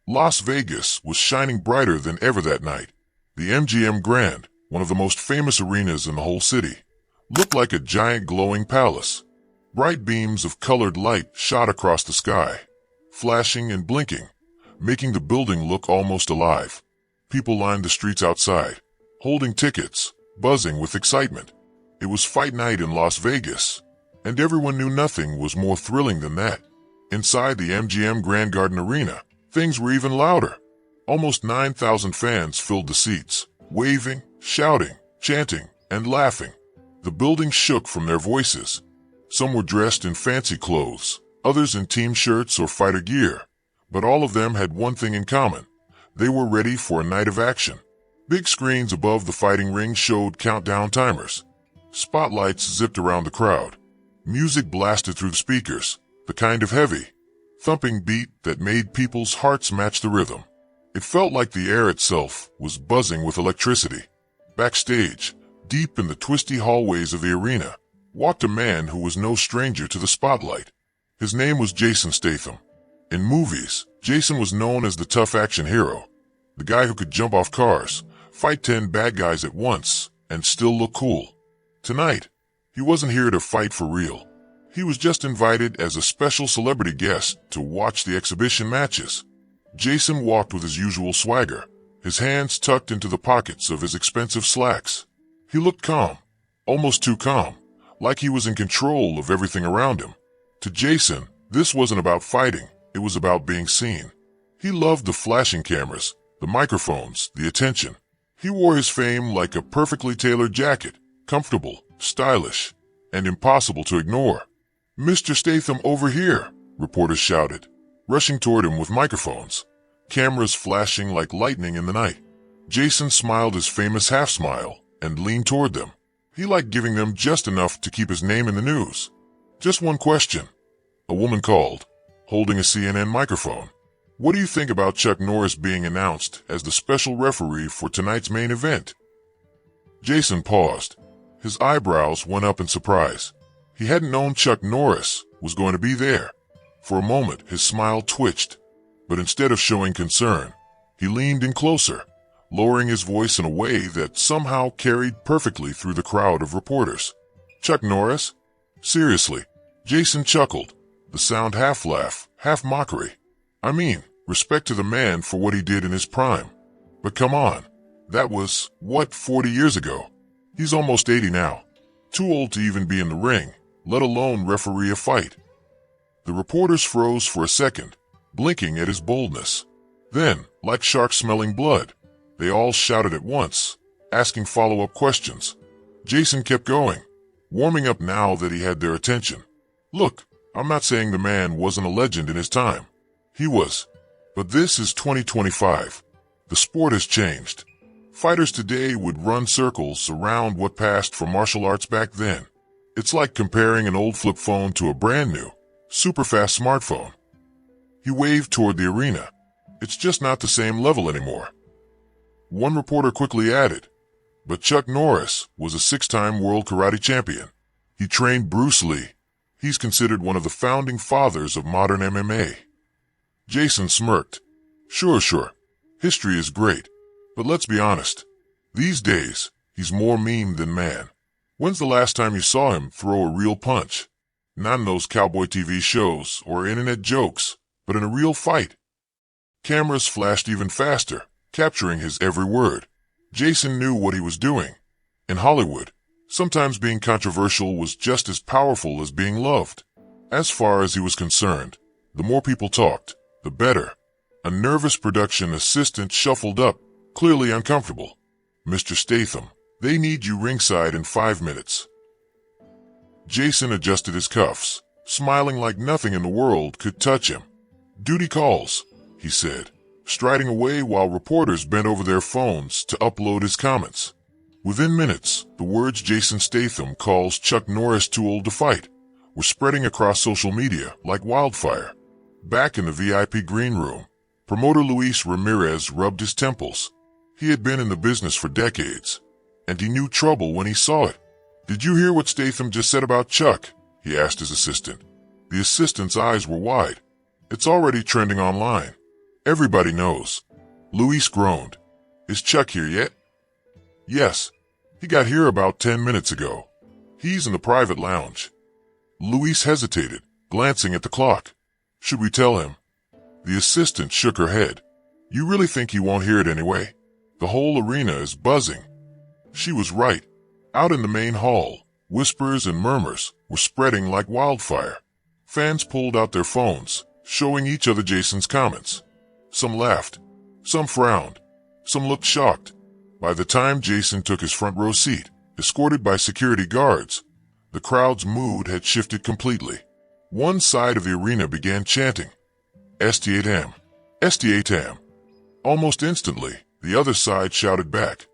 Las Vegas was shining brighter than ever that night. The MGM Grand, one of the most famous arenas in the whole city, looked like a giant glowing palace. Bright beams of colored light shot across the sky, flashing and blinking, making the building look almost alive. People lined the streets outside, holding tickets, buzzing with excitement. It was fight night in Las Vegas, and everyone knew nothing was more thrilling than that. Inside the MGM Grand Garden Arena, things were even louder. Almost 9,000 fans filled the seats, waving, shouting, chanting, and laughing. The building shook from their voices. Some were dressed in fancy clothes, others in team shirts or fighter gear, but all of them had one thing in common. They were ready for a night of action. Big screens above the fighting ring showed countdown timers. Spotlights zipped around the crowd. Music blasted through the speakers, the kind of heavy, thumping beat that made people's hearts match the rhythm. It felt like the air itself was buzzing with electricity. Backstage, deep in the twisty hallways of the arena, walked a man who was no stranger to the spotlight. His name was Jason Statham. In movies, Jason was known as the tough action hero, the guy who could jump off cars, fight 10 bad guys at once, and still look cool. Tonight, he wasn't here to fight for real. He was just invited as a special celebrity guest to watch the exhibition matches. Jason walked with his usual swagger, his hands tucked into the pockets of his expensive slacks. He looked calm, almost too calm, like he was in control of everything around him. To Jason, this wasn't about fighting, it was about being seen. He loved the flashing cameras, the microphones, the attention. He wore his fame like a perfectly tailored jacket, comfortable, stylish, and impossible to ignore. "Mr. Statham, over here," reporters shouted, rushing toward him with microphones, cameras flashing like lightning in the night. Jason smiled his famous half-smile and leaned toward them. He liked giving them just enough to keep his name in the news. "Just one question," a woman called, holding a CNN microphone. "What do you think about Chuck Norris being announced as the special referee for tonight's main event?" Jason paused. His eyebrows went up in surprise. He hadn't known Chuck Norris was going to be there. For a moment, his smile twitched, but instead of showing concern, he leaned in closer, lowering his voice in a way that somehow carried perfectly through the crowd of reporters. "Chuck Norris? Seriously?" Jason chuckled, the sound half laugh, half mockery. "I mean, respect to the man for what he did in his prime. But come on, that was, 40 years ago? He's almost 80 now. Too old to even be in the ring, let alone referee a fight." The reporters froze for a second, blinking at his boldness. Then, like sharks smelling blood, they all shouted at once, asking follow-up questions. Jason kept going, warming up now that he had their attention. "Look, I'm not saying the man wasn't a legend in his time. He was. But this is 2025. The sport has changed. Fighters today would run circles around what passed for martial arts back then. It's like comparing an old flip phone to a brand new, super fast smartphone." He waved toward the arena. "It's just not the same level anymore." One reporter quickly added, "But Chuck Norris was a 6-time world karate champion. He trained Bruce Lee. He's considered one of the founding fathers of modern MMA." Jason smirked. Sure. History is great. But let's be honest. These days, he's more meme than man. When's the last time you saw him throw a real punch? Not in those cowboy TV shows or internet jokes, but in a real fight. Cameras flashed even faster, capturing his every word. Jason knew what he was doing. In Hollywood, sometimes being controversial was just as powerful as being loved. As far as he was concerned, the more people talked, the better. A nervous production assistant shuffled up, clearly uncomfortable. "Mr. Statham, they need you ringside in 5 minutes." Jason adjusted his cuffs, smiling like nothing in the world could touch him. "Duty calls," he said, striding away while reporters bent over their phones to upload his comments. Within minutes, the words "Jason Statham calls Chuck Norris too old to fight" were spreading across social media like wildfire. Back in the VIP green room, promoter Luis Ramirez rubbed his temples. He had been in the business for decades, and he knew trouble when he saw it. "Did you hear what Statham just said about Chuck?" he asked his assistant. The assistant's eyes were wide. "It's already trending online. Everybody knows. Luis groaned. Is Chuck here yet? Yes. He got here about 10 minutes ago. He's in the private lounge. Luis hesitated, glancing at the clock. Should we tell him? The assistant shook her head. You really think he won't hear it anyway? The whole arena is buzzing. She was right. Out in the main hall, whispers and murmurs were spreading like wildfire. Fans pulled out their phones, showing each other Jason's comments. Some laughed, some frowned, some looked shocked. By the time Jason took his front row seat, escorted by security guards, the crowd's mood had shifted completely. One side of the arena began chanting, Statham, Statham. Almost instantly, the other side shouted back,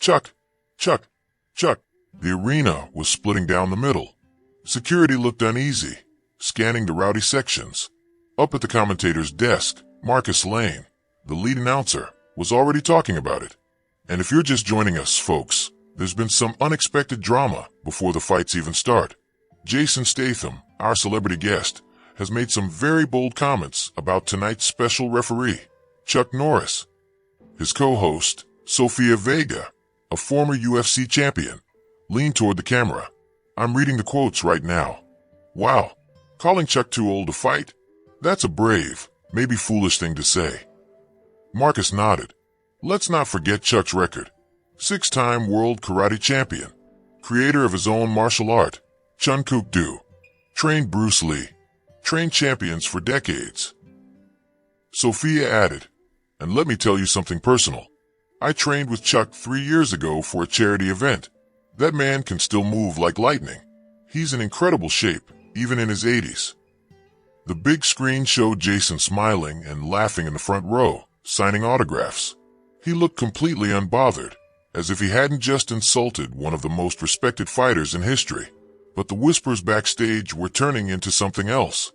Chuck, Chuck, Chuck. The arena was splitting down the middle. Security looked uneasy, scanning the rowdy sections. Up at the commentator's desk, Marcus Lane, the lead announcer, was already talking about it. And if you're just joining us, folks, there's been some unexpected drama before the fights even start. Jason Statham, our celebrity guest, has made some very bold comments about tonight's special referee, Chuck Norris. His co-host, Sofia Vega, a former UFC champion, leaned toward the camera. I'm reading the quotes right now. Wow, calling Chuck too old to fight? That's a brave, maybe foolish thing to say. Marcus nodded. Let's not forget Chuck's record. 6-time world karate champion, creator of his own martial art, Chun Kuk Do, trained Bruce Lee, trained champions for decades. Sophia added, and let me tell you something personal. I trained with Chuck 3 years ago for a charity event. That man can still move like lightning. He's in incredible shape, even in his 80s. The big screen showed Jason smiling and laughing in the front row, signing autographs. He looked completely unbothered, as if he hadn't just insulted one of the most respected fighters in history. But the whispers backstage were turning into something else.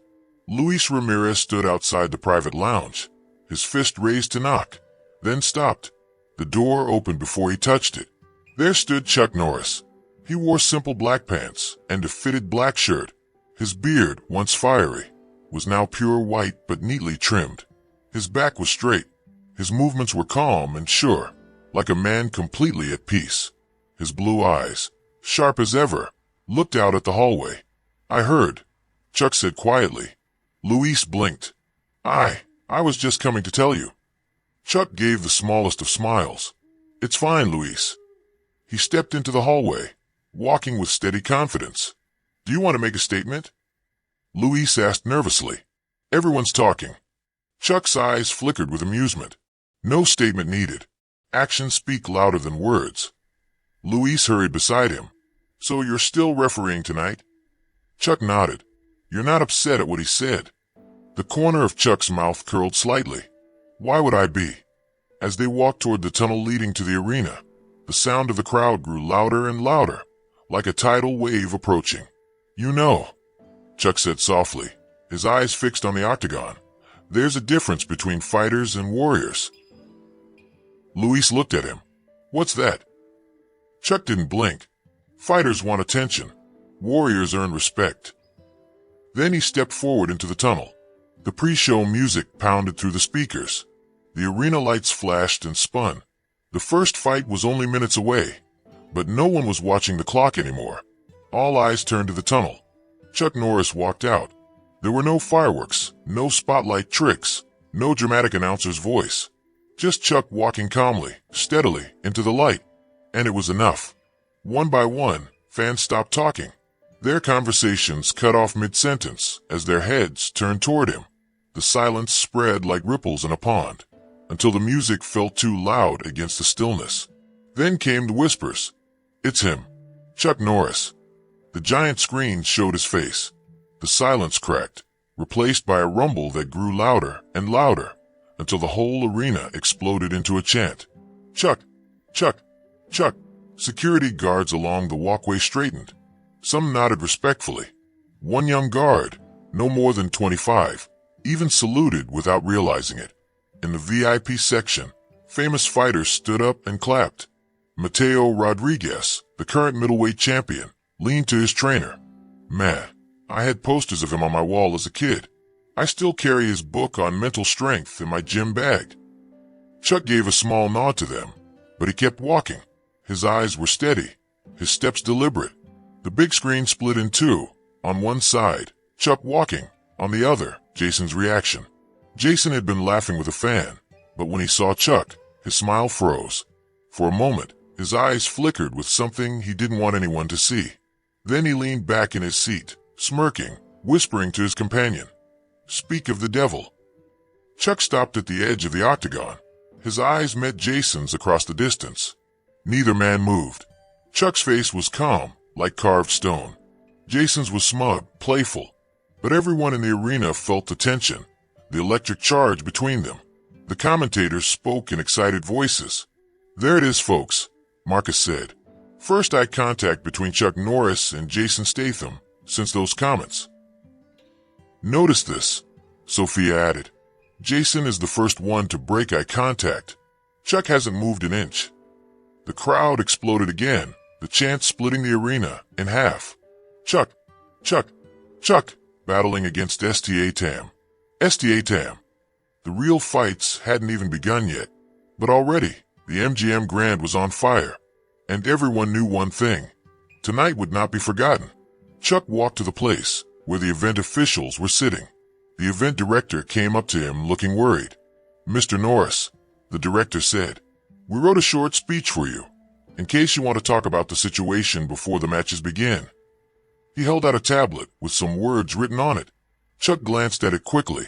Luis Ramirez stood outside the private lounge, his fist raised to knock, then stopped. The door opened before he touched it. There stood Chuck Norris. He wore simple black pants and a fitted black shirt. His beard, once fiery, was now pure white but neatly trimmed. His back was straight. His movements were calm and sure, like a man completely at peace. His blue eyes, sharp as ever, looked out at the hallway. I heard, Chuck said quietly. Luis blinked. I was just coming to tell you. Chuck gave the smallest of smiles. It's fine, Luis. He stepped into the hallway, walking with steady confidence. Do you want to make a statement? Luis asked nervously. Everyone's talking. Chuck's eyes flickered with amusement. No statement needed. Actions speak louder than words. Luis hurried beside him. So you're still refereeing tonight? Chuck nodded. You're not upset at what he said? The corner of Chuck's mouth curled slightly. Why would I be? As they walked toward the tunnel leading to the arena, the sound of the crowd grew louder and louder, like a tidal wave approaching. You know, Chuck said softly, his eyes fixed on the octagon. There's a difference between fighters and warriors. Luis looked at him. What's that? Chuck didn't blink. Fighters want attention. Warriors earn respect. Then he stepped forward into the tunnel. The pre-show music pounded through the speakers. The arena lights flashed and spun. The first fight was only minutes away, but no one was watching the clock anymore. All eyes turned to the tunnel. Chuck Norris walked out. There were no fireworks, no spotlight tricks, no dramatic announcer's voice. Just Chuck walking calmly, steadily, into the light. And it was enough. One by one, fans stopped talking. Their conversations cut off mid-sentence as their heads turned toward him. The silence spread like ripples in a pond, until the music felt too loud against the stillness. Then came the whispers. It's him, Chuck Norris. The giant screen showed his face. The silence cracked, replaced by a rumble that grew louder and louder, until the whole arena exploded into a chant. Chuck! Chuck! Chuck! Security guards along the walkway straightened. Some nodded respectfully. One young guard, no more than 25, even saluted without realizing it. In the VIP section, famous fighters stood up and clapped. Mateo Rodriguez, the current middleweight champion, leaned to his trainer. Man, I had posters of him on my wall as a kid. I still carry his book on mental strength in my gym bag." Chuck gave a small nod to them, but he kept walking. His eyes were steady, his steps deliberate. The big screen split in two. On one side, Chuck walking. On the other, Jason's reaction. Jason had been laughing with a fan, but when he saw Chuck, his smile froze. For a moment, his eyes flickered with something he didn't want anyone to see. Then he leaned back in his seat, smirking, whispering to his companion, "Speak of the devil." Chuck stopped at the edge of the octagon. His eyes met Jason's across the distance. Neither man moved. Chuck's face was calm, like carved stone. Jason's was smug, playful. But everyone in the arena felt the tension, the electric charge between them. The commentators spoke in excited voices. "There it is, folks," Marcus said. "First eye contact between Chuck Norris and Jason Statham since those comments." "Notice this," Sophia added. "Jason is the first one to break eye contact. Chuck hasn't moved an inch." The crowd exploded again, the chant splitting the arena in half. "Chuck! Chuck! Chuck!" battling against Statham. Statham. The real fights hadn't even begun yet, but already the MGM Grand was on fire, and everyone knew one thing. Tonight would not be forgotten. Chuck walked to the place where the event officials were sitting. The event director came up to him looking worried. "Mr. Norris," the director said, "we wrote a short speech for you, in case you want to talk about the situation before the matches begin." He held out a tablet with some words written on it. Chuck glanced at it quickly,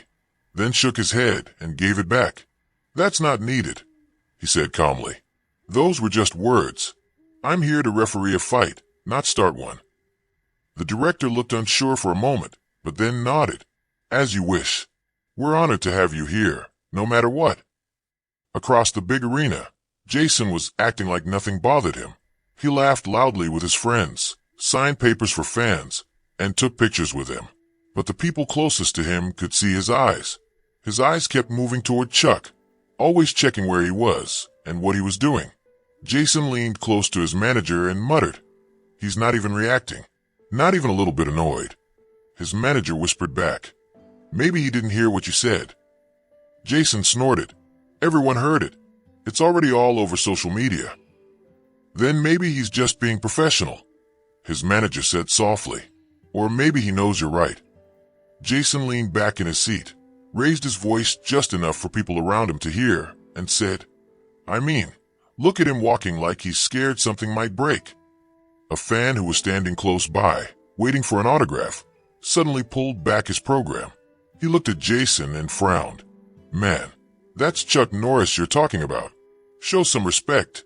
then shook his head and gave it back. "That's not needed," he said calmly. "Those were just words. I'm here to referee a fight, not start one." The director looked unsure for a moment, but then nodded. "As you wish. We're honored to have you here, no matter what." Across the big arena, Jason was acting like nothing bothered him. He laughed loudly with his friends, signed papers for fans, and took pictures with them. But the people closest to him could see his eyes. His eyes kept moving toward Chuck, always checking where he was and what he was doing. Jason leaned close to his manager and muttered, "He's not even reacting, not even a little bit annoyed." His manager whispered back, "Maybe he didn't hear what you said." Jason snorted. "Everyone heard it. It's already all over social media." "Then maybe he's just being professional," his manager said softly. "Or maybe he knows you're right." Jason leaned back in his seat, raised his voice just enough for people around him to hear, and said, "I mean, look at him walking like he's scared something might break." A fan who was standing close by, waiting for an autograph, suddenly pulled back his program. He looked at Jason and frowned. "Man, that's Chuck Norris you're talking about. Show some respect."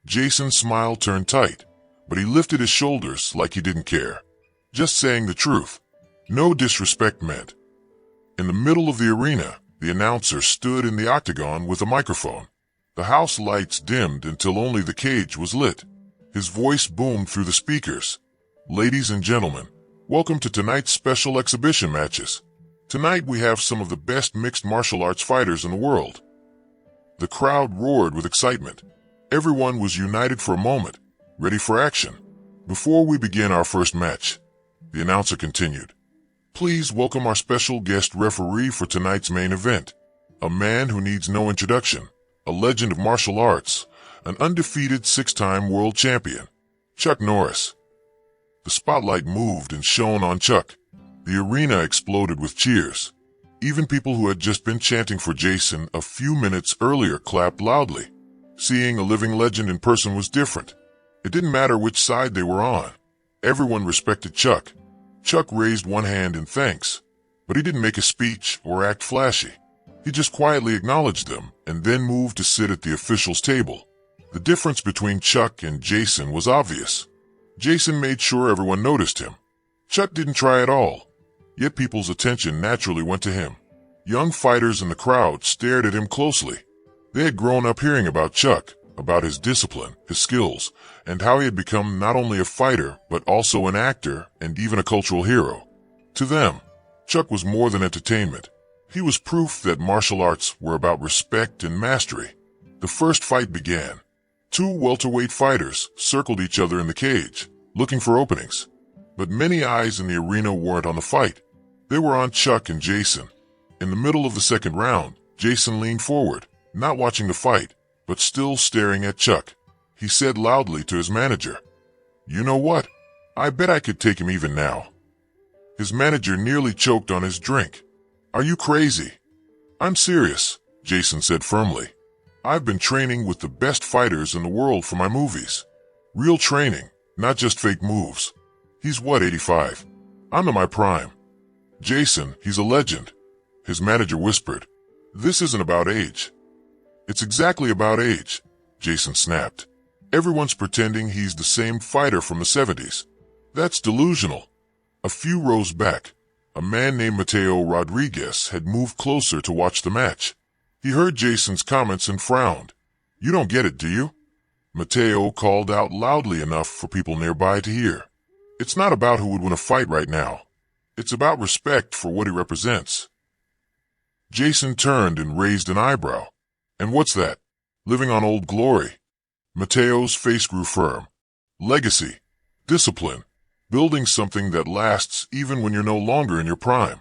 Jason's smile turned tight, but he lifted his shoulders like he didn't care. Just saying the truth. No disrespect meant. In the middle of the arena, the announcer stood in the octagon with a microphone. The house lights dimmed until only the cage was lit. His voice boomed through the speakers. "Ladies and gentlemen, welcome to tonight's special exhibition matches. Tonight we have some of the best mixed martial arts fighters in the world." The crowd roared with excitement. Everyone was united for a moment, ready for action. "Before we begin our first match," the announcer continued, "please welcome our special guest referee for tonight's main event, a man who needs no introduction, a legend of martial arts, an undefeated 6-time world champion, Chuck Norris." The spotlight moved and shone on Chuck. The arena exploded with cheers. Even people who had just been chanting for Jason a few minutes earlier clapped loudly. Seeing a living legend in person was different. It didn't matter which side they were on. Everyone respected Chuck. Chuck raised one hand in thanks, but he didn't make a speech or act flashy. He just quietly acknowledged them and then moved to sit at the officials' table. The difference between Chuck and Jason was obvious. Jason made sure everyone noticed him. Chuck didn't try at all, yet people's attention naturally went to him. Young fighters in the crowd stared at him closely. They had grown up hearing about Chuck, about his discipline, his skills, and how he had become not only a fighter, but also an actor and even a cultural hero. To them, Chuck was more than entertainment. He was proof that martial arts were about respect and mastery. The first fight began. Two welterweight fighters circled each other in the cage, looking for openings. But many eyes in the arena weren't on the fight. They were on Chuck and Jason. In the middle of the second round, Jason leaned forward, not watching the fight, but still staring at Chuck. He said loudly to his manager, "You know what? I bet I could take him even now." His manager nearly choked on his drink. "Are you crazy?" "I'm serious," Jason said firmly. "I've been training with the best fighters in the world for my movies. Real training, not just fake moves." "He's what, 85? I'm in my prime." "Jason, he's a legend," his manager whispered. "This isn't about age." "It's exactly about age," Jason snapped. "Everyone's pretending he's the same fighter from the 70s. That's delusional." A few rows back, a man named Mateo Rodriguez had moved closer to watch the match. He heard Jason's comments and frowned. "You don't get it, do you?" Mateo called out loudly enough for people nearby to hear. "It's not about who would win a fight right now. It's about respect for what he represents." Jason turned and raised an eyebrow. "And what's that? Living on old glory?" Mateo's face grew firm. "Legacy. Discipline. Building something that lasts even when you're no longer in your prime.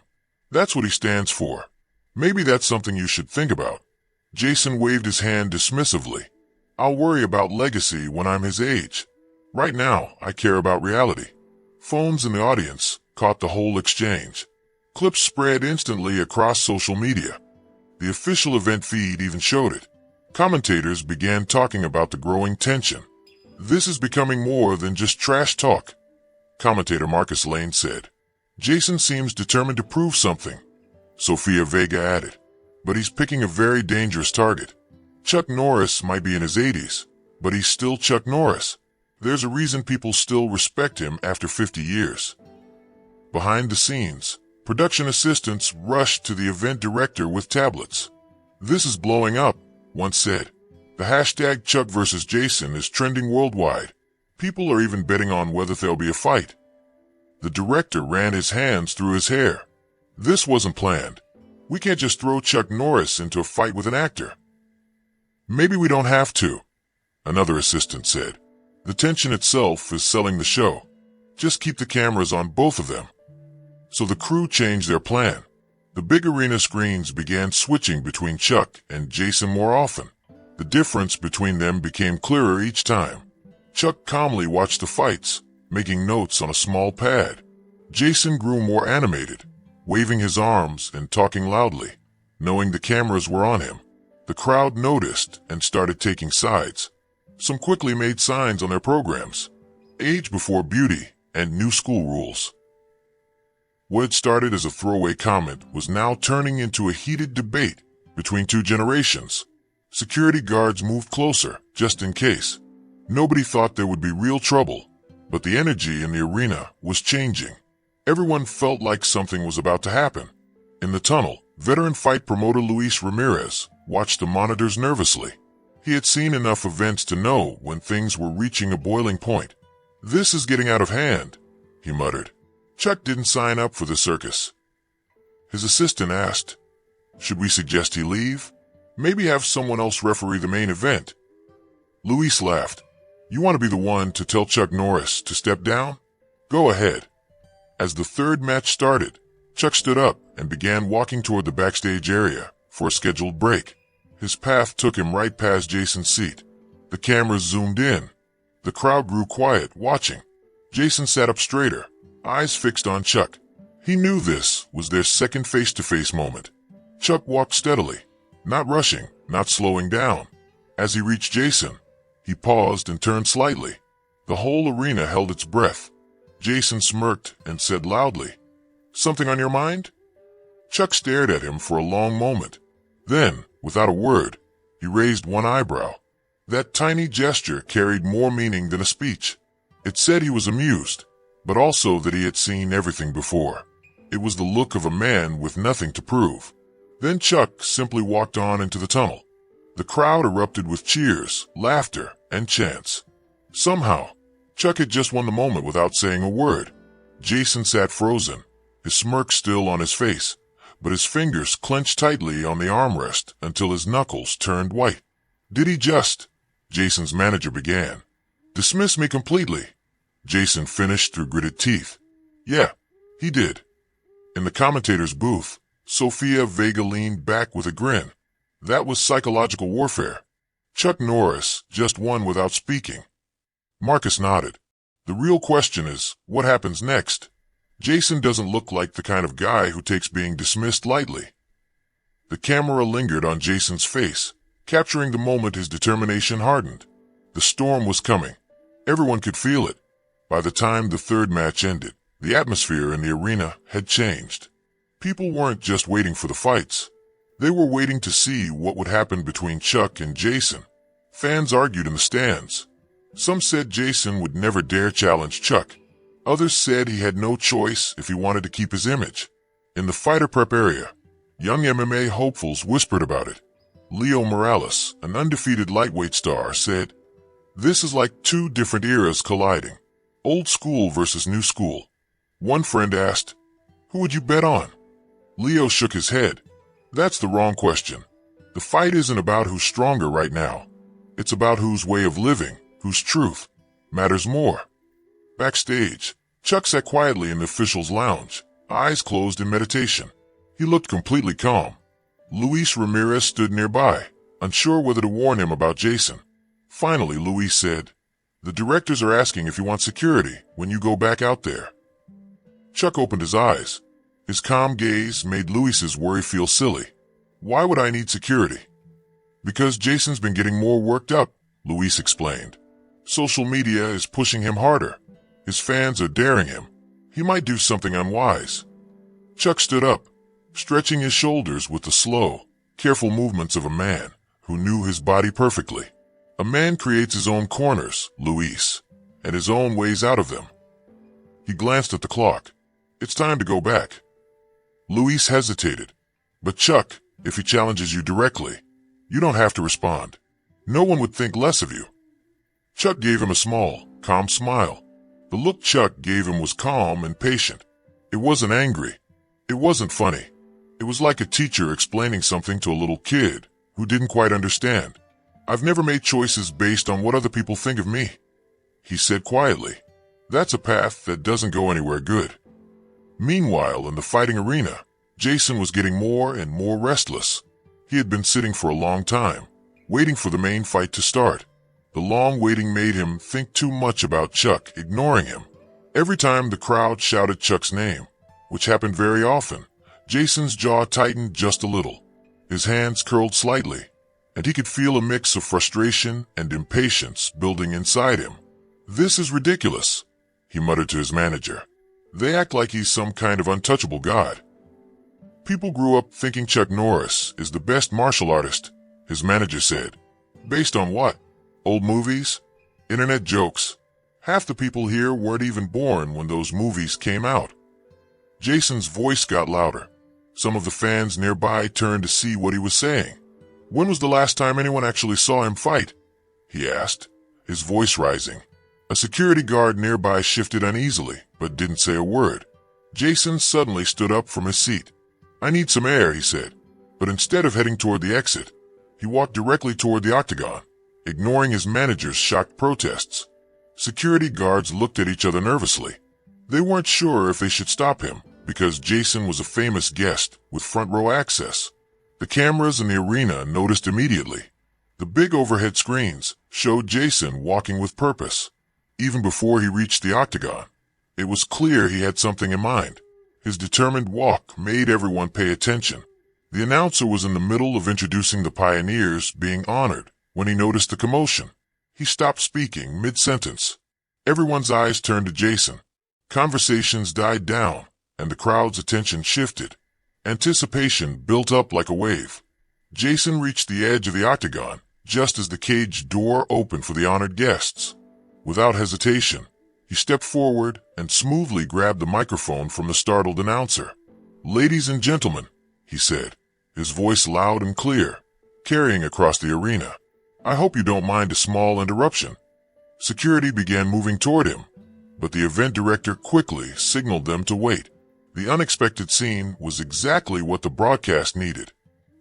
That's what he stands for. Maybe that's something you should think about." Jason waved his hand dismissively. "I'll worry about legacy when I'm his age. Right now, I care about reality." Phones in the audience caught the whole exchange. Clips spread instantly across social media. The official event feed even showed it. Commentators began talking about the growing tension. "This is becoming more than just trash talk," commentator Marcus Lane said. "Jason seems determined to prove something," Sofia Vega added. "But he's picking a very dangerous target. Chuck Norris might be in his 80s, but he's still Chuck Norris. There's a reason people still respect him after 50 years." Behind the scenes, production assistants rushed to the event director with tablets. "This is blowing up," one said. "The hashtag Chuck vs. Jason is trending worldwide. People are even betting on whether there'll be a fight." The director ran his hands through his hair. "This wasn't planned. We can't just throw Chuck Norris into a fight with an actor." "Maybe we don't have to," another assistant said. "The tension itself is selling the show. Just keep the cameras on both of them." So the crew changed their plan. The big arena screens began switching between Chuck and Jason more often. The difference between them became clearer each time. Chuck calmly watched the fights, making notes on a small pad. Jason grew more animated, waving his arms and talking loudly, knowing the cameras were on him. The crowd noticed and started taking sides. Some quickly made signs on their programs: age before beauty and new school rules. What had started as a throwaway comment was now turning into a heated debate between two generations. Security guards moved closer, just in case. Nobody thought there would be real trouble, but the energy in the arena was changing. Everyone felt like something was about to happen. In the tunnel, veteran fight promoter Luis Ramirez watched the monitors nervously. He had seen enough events to know when things were reaching a boiling point. "This is getting out of hand," he muttered. "Chuck didn't sign up for the circus." His assistant asked, "Should we suggest he leave? Maybe have someone else referee the main event?" Luis laughed. "You want to be the one to tell Chuck Norris to step down? Go ahead." As the third match started, Chuck stood up and began walking toward the backstage area for a scheduled break. His path took him right past Jason's seat. The cameras zoomed in. The crowd grew quiet, watching. Jason sat up straighter, eyes fixed on Chuck. He knew this was their second face-to-face moment. Chuck walked steadily, not rushing, not slowing down. As he reached Jason, he paused and turned slightly. The whole arena held its breath. Jason smirked and said loudly, "Something on your mind?" Chuck stared at him for a long moment. Then, without a word, he raised one eyebrow. That tiny gesture carried more meaning than a speech. It said he was amused, but also that he had seen everything before. It was the look of a man with nothing to prove. Then Chuck simply walked on into the tunnel. The crowd erupted with cheers, laughter, and chants. Somehow, Chuck had just won the moment without saying a word. Jason sat frozen, his smirk still on his face, but his fingers clenched tightly on the armrest until his knuckles turned white. "Did he just?" Jason's manager began. "Dismiss me completely," Jason finished through gritted teeth. "Yeah, he did." In the commentator's booth, Sofia Vega leaned back with a grin. That was psychological warfare. Chuck Norris just won without speaking. Marcus nodded. The real question is, what happens next? Jason doesn't look like the kind of guy who takes being dismissed lightly. The camera lingered on Jason's face, capturing the moment his determination hardened. The storm was coming. Everyone could feel it. By the time the third match ended, the atmosphere in the arena had changed. People weren't just waiting for the fights. They were waiting to see what would happen between Chuck and Jason. Fans argued in the stands. Some said Jason would never dare challenge Chuck. Others said he had no choice if he wanted to keep his image. In the fighter prep area, young MMA hopefuls whispered about it. Leo Morales, an undefeated lightweight star, said, "This is like two different eras colliding. Old school versus new school." One friend asked, "Who would you bet on?" Leo shook his head. "That's the wrong question. The fight isn't about who's stronger right now. It's about whose way of living, whose truth, matters more." Backstage, Chuck sat quietly in the officials' lounge, eyes closed in meditation. He looked completely calm. Luis Ramirez stood nearby, unsure whether to warn him about Jason. Finally, Luis said, "The directors are asking if you want security when you go back out there." Chuck opened his eyes. His calm gaze made Luis's worry feel silly. "Why would I need security?" "Because Jason's been getting more worked up," Luis explained. "Social media is pushing him harder. His fans are daring him. He might do something unwise." Chuck stood up, stretching his shoulders with the slow, careful movements of a man who knew his body perfectly. "A man creates his own corners, Luis, and his own ways out of them." He glanced at the clock. "It's time to go back." Luis hesitated. "But Chuck, if he challenges you directly, you don't have to respond. No one would think less of you." Chuck gave him a small, calm smile. The look Chuck gave him was calm and patient. It wasn't angry. It wasn't funny. It was like a teacher explaining something to a little kid who didn't quite understand. "I've never made choices based on what other people think of me," he said quietly. "That's a path that doesn't go anywhere good." Meanwhile, in the fighting arena, Jason was getting more and more restless. He had been sitting for a long time, waiting for the main fight to start. The long waiting made him think too much about Chuck, ignoring him. Every time the crowd shouted Chuck's name, which happened very often, Jason's jaw tightened just a little. His hands curled slightly, and he could feel a mix of frustration and impatience building inside him. "This is ridiculous," he muttered to his manager. "They act like he's some kind of untouchable god." "People grew up thinking Chuck Norris is the best martial artist," his manager said. "Based on what? Old movies? Internet jokes? Half the people here weren't even born when those movies came out." Jason's voice got louder. Some of the fans nearby turned to see what he was saying. "When was the last time anyone actually saw him fight?" he asked, his voice rising. A security guard nearby shifted uneasily, but didn't say a word. Jason suddenly stood up from his seat. "I need some air," he said. But instead of heading toward the exit, he walked directly toward the octagon, ignoring his manager's shocked protests. Security guards looked at each other nervously. They weren't sure if they should stop him, because Jason was a famous guest with front row access. The cameras in the arena noticed immediately. The big overhead screens showed Jason walking with purpose. Even before he reached the octagon, it was clear he had something in mind. His determined walk made everyone pay attention. The announcer was in the middle of introducing the pioneers being honored when he noticed the commotion. He stopped speaking mid-sentence. Everyone's eyes turned to Jason. Conversations died down, and the crowd's attention shifted. Anticipation built up like a wave. Jason reached the edge of the octagon just as the cage door opened for the honored guests. Without hesitation, he stepped forward and smoothly grabbed the microphone from the startled announcer. "Ladies and gentlemen," he said, his voice loud and clear, carrying across the arena. "I hope you don't mind a small interruption." Security began moving toward him, but the event director quickly signaled them to wait. The unexpected scene was exactly what the broadcast needed.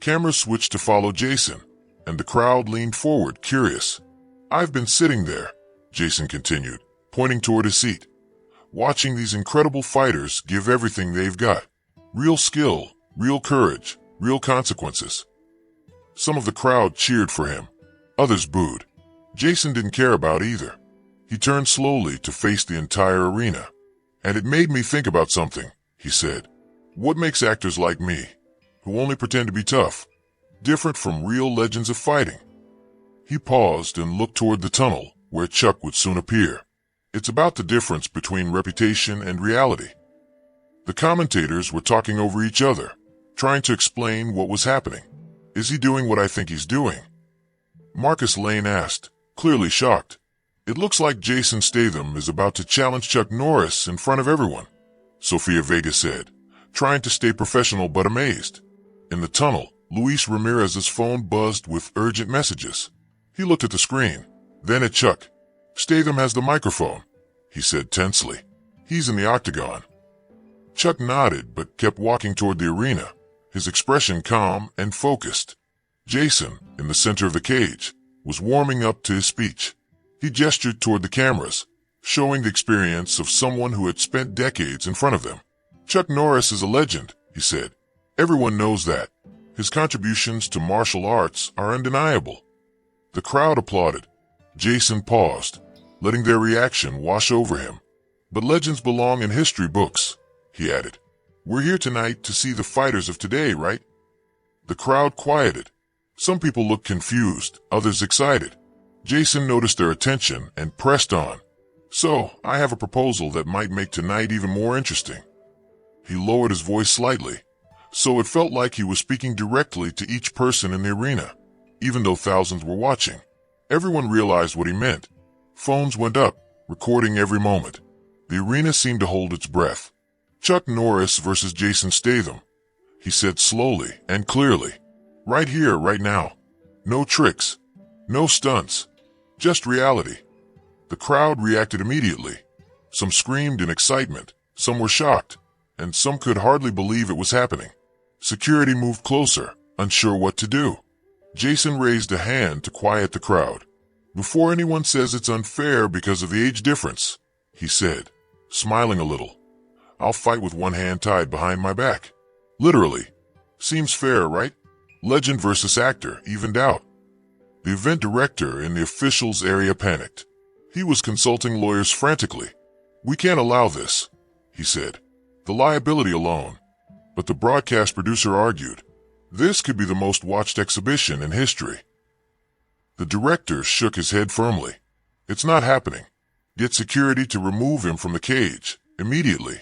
Cameras switched to follow Jason, and the crowd leaned forward, curious. "I've been sitting there," Jason continued, pointing toward his seat, "watching these incredible fighters give everything they've got. Real skill, real courage, real consequences. Some of the crowd cheered for him. Others booed. Jason didn't care about either. He turned slowly to face the entire arena. "And it made me think about something," he said. "What makes actors like me, who only pretend to be tough, different from real legends of fighting?" He paused and looked toward the tunnel, where Chuck would soon appear. "It's about the difference between reputation and reality." The commentators were talking over each other, trying to explain what was happening. "Is he doing what I think he's doing?" Marcus Lane asked, clearly shocked. "It looks like Jason Statham is about to challenge Chuck Norris in front of everyone," Sofia Vega said, trying to stay professional but amazed. In the tunnel, Luis Ramirez's phone buzzed with urgent messages. He looked at the screen, then at Chuck. "Statham has the microphone," he said tensely. "He's in the octagon." Chuck nodded but kept walking toward the arena, his expression calm and focused. Jason, in the center of the cage, was warming up to his speech. He gestured toward the cameras, showing the experience of someone who had spent decades in front of them. "Chuck Norris is a legend," he said. "Everyone knows that. His contributions to martial arts are undeniable." The crowd applauded. Jason paused, letting their reaction wash over him. "But legends belong in history books," he added. "We're here tonight to see the fighters of today, right?" The crowd quieted. Some people looked confused, others excited. Jason noticed their attention and pressed on. "So, I have a proposal that might make tonight even more interesting." He lowered his voice slightly, so it felt like he was speaking directly to each person in the arena, even though thousands were watching. Everyone realized what he meant. Phones went up, recording every moment. The arena seemed to hold its breath. "Chuck Norris versus Jason Statham," he said slowly and clearly. "Right here, right now. No tricks, no stunts, just reality." The crowd reacted immediately. Some screamed in excitement, some were shocked, and some could hardly believe it was happening. Security moved closer, unsure what to do. Jason raised a hand to quiet the crowd. "Before anyone says it's unfair because of the age difference," he said, smiling a little, "I'll fight with one hand tied behind my back." Literally. Seems fair, right? Legend versus actor evened out. The event director in the officials area panicked. He was consulting lawyers frantically. "We can't allow this," he said. "The liability alone." But the broadcast producer argued, "This could be the most watched exhibition in history." The director shook his head firmly. "It's not happening. Get security to remove him from the cage, immediately."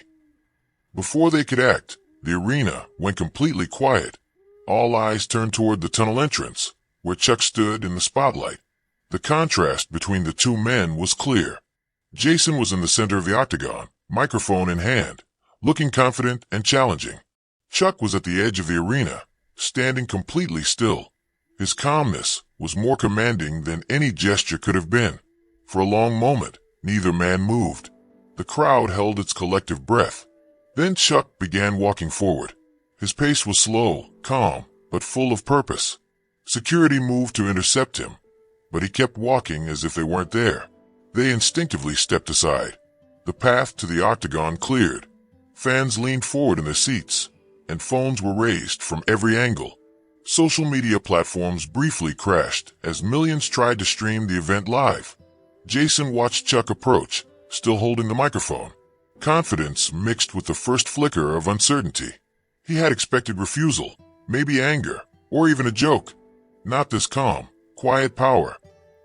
Before they could act, the arena went completely quiet. All eyes turned toward the tunnel entrance, where Chuck stood in the spotlight. The contrast between the two men was clear. Jason was in the center of the octagon, microphone in hand, looking confident and challenging. Chuck was at the edge of the arena, standing completely still. His calmness was more commanding than any gesture could have been. For a long moment, neither man moved. The crowd held its collective breath. Then Chuck began walking forward. His pace was slow, calm, but full of purpose. Security moved to intercept him, but he kept walking as if they weren't there. They instinctively stepped aside. The path to the octagon cleared. Fans leaned forward in their seats, and phones were raised from every angle. Social media platforms briefly crashed as millions tried to stream the event live. Jason watched Chuck approach, still holding the microphone. Confidence mixed with the first flicker of uncertainty. He had expected refusal, maybe anger, or even a joke. Not this calm, quiet power.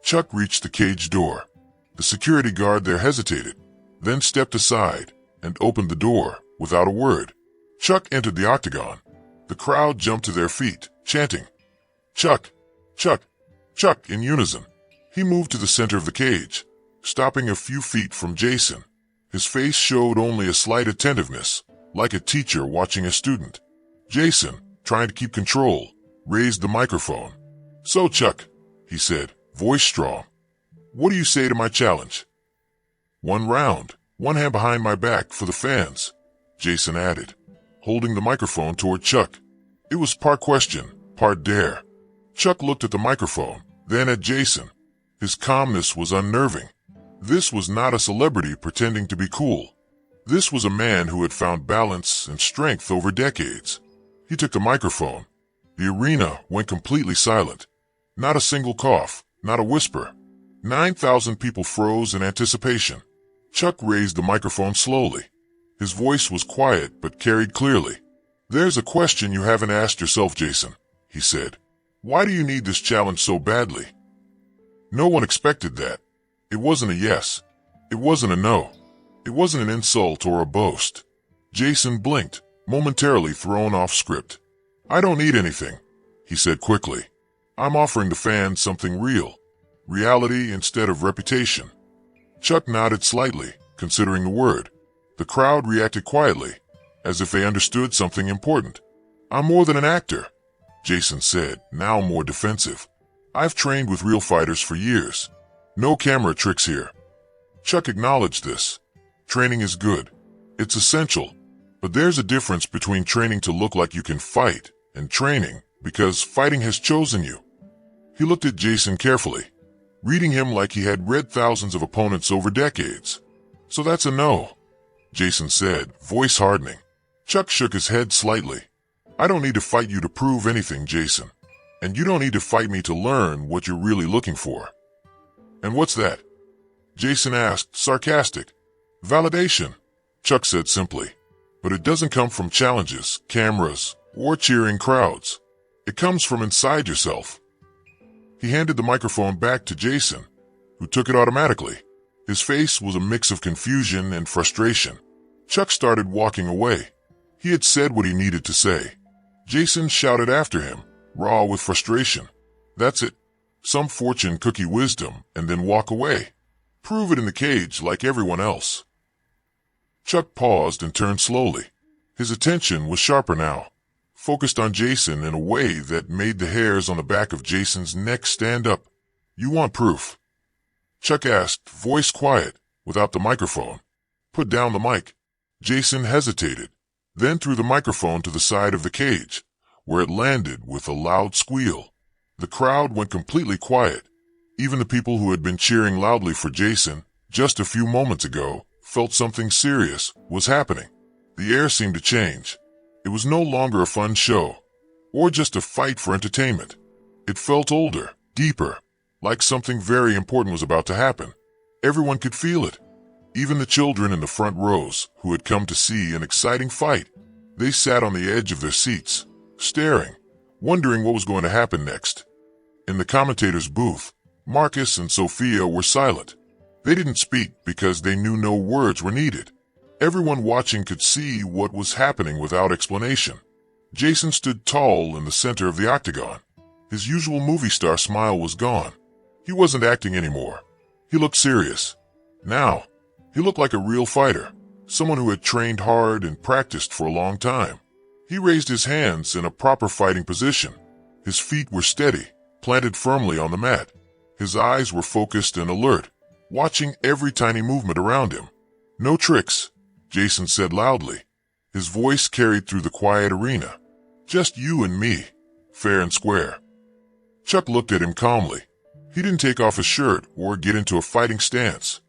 Chuck reached the cage door. The security guard there hesitated, then stepped aside and opened the door without a word. Chuck entered the octagon. The crowd jumped to their feet, chanting, "Chuck! Chuck! Chuck!" in unison. He moved to the center of the cage, stopping a few feet from Jason. His face showed only a slight attentiveness, like a teacher watching a student. Jason, trying to keep control, raised the microphone. "So, Chuck," he said, voice strong, "what do you say to my challenge?" "One round, one hand behind my back for the fans," Jason added, holding the microphone toward Chuck. It was part question, part dare. Chuck looked at the microphone, then at Jason. His calmness was unnerving. This was not a celebrity pretending to be cool. This was a man who had found balance and strength over decades. He took the microphone. The arena went completely silent. Not a single cough, not a whisper. 9,000 people froze in anticipation. Chuck raised the microphone slowly. His voice was quiet but carried clearly. "There's a question you haven't asked yourself, Jason," he said. "Why do you need this challenge so badly?" No one expected that. It wasn't a yes. It wasn't a no. It wasn't an insult or a boast. Jason blinked, momentarily thrown off script. "I don't need anything," he said quickly. "I'm offering the fans something real. Reality instead of reputation." Chuck nodded slightly, considering the word. The crowd reacted quietly, as if they understood something important. "I'm more than an actor," Jason said, now more defensive. "I've trained with real fighters for years. No camera tricks here." Chuck acknowledged this. Training is good. It's essential. But there's a difference between training to look like you can fight and training because fighting has chosen you. He looked at Jason carefully, reading him like he had read thousands of opponents over decades. "So that's a no," Jason said, voice hardening. Chuck shook his head slightly. "I don't need to fight you to prove anything, Jason. And you don't need to fight me to learn what you're really looking for." "And what's that?" Jason asked, sarcastic. "Validation," Chuck said simply. "But it doesn't come from challenges, cameras, or cheering crowds. It comes from inside yourself." He handed the microphone back to Jason, who took it automatically. His face was a mix of confusion and frustration. Chuck started walking away. He had said what he needed to say. Jason shouted after him, raw with frustration. "That's it. Some fortune cookie wisdom, and then walk away. Prove it in the cage like everyone else." Chuck paused and turned slowly. His attention was sharper now, focused on Jason in a way that made the hairs on the back of Jason's neck stand up. "You want proof?" Chuck asked, voice quiet, without the microphone. "Put down the mic." Jason hesitated, then threw the microphone to the side of the cage, where it landed with a loud squeal. The crowd went completely quiet. Even the people who had been cheering loudly for Jason just a few moments ago felt something serious was happening. The air seemed to change. It was no longer a fun show, or just a fight for entertainment. It felt older, deeper, like something very important was about to happen. Everyone could feel it. Even the children in the front rows who had come to see an exciting fight. They sat on the edge of their seats, staring, wondering what was going to happen next. In the commentator's booth, Marcus and Sophia were silent. They didn't speak because they knew no words were needed. Everyone watching could see what was happening without explanation. Jason stood tall in the center of the octagon. His usual movie star smile was gone. He wasn't acting anymore. He looked serious. Now, he looked like a real fighter, someone who had trained hard and practiced for a long time. He raised his hands in a proper fighting position. His feet were steady, planted firmly on the mat. His eyes were focused and alert, watching every tiny movement around him. "No tricks," Jason said loudly. His voice carried through the quiet arena. "Just you and me, fair and square." Chuck looked at him calmly. He didn't take off his shirt or get into a fighting stance.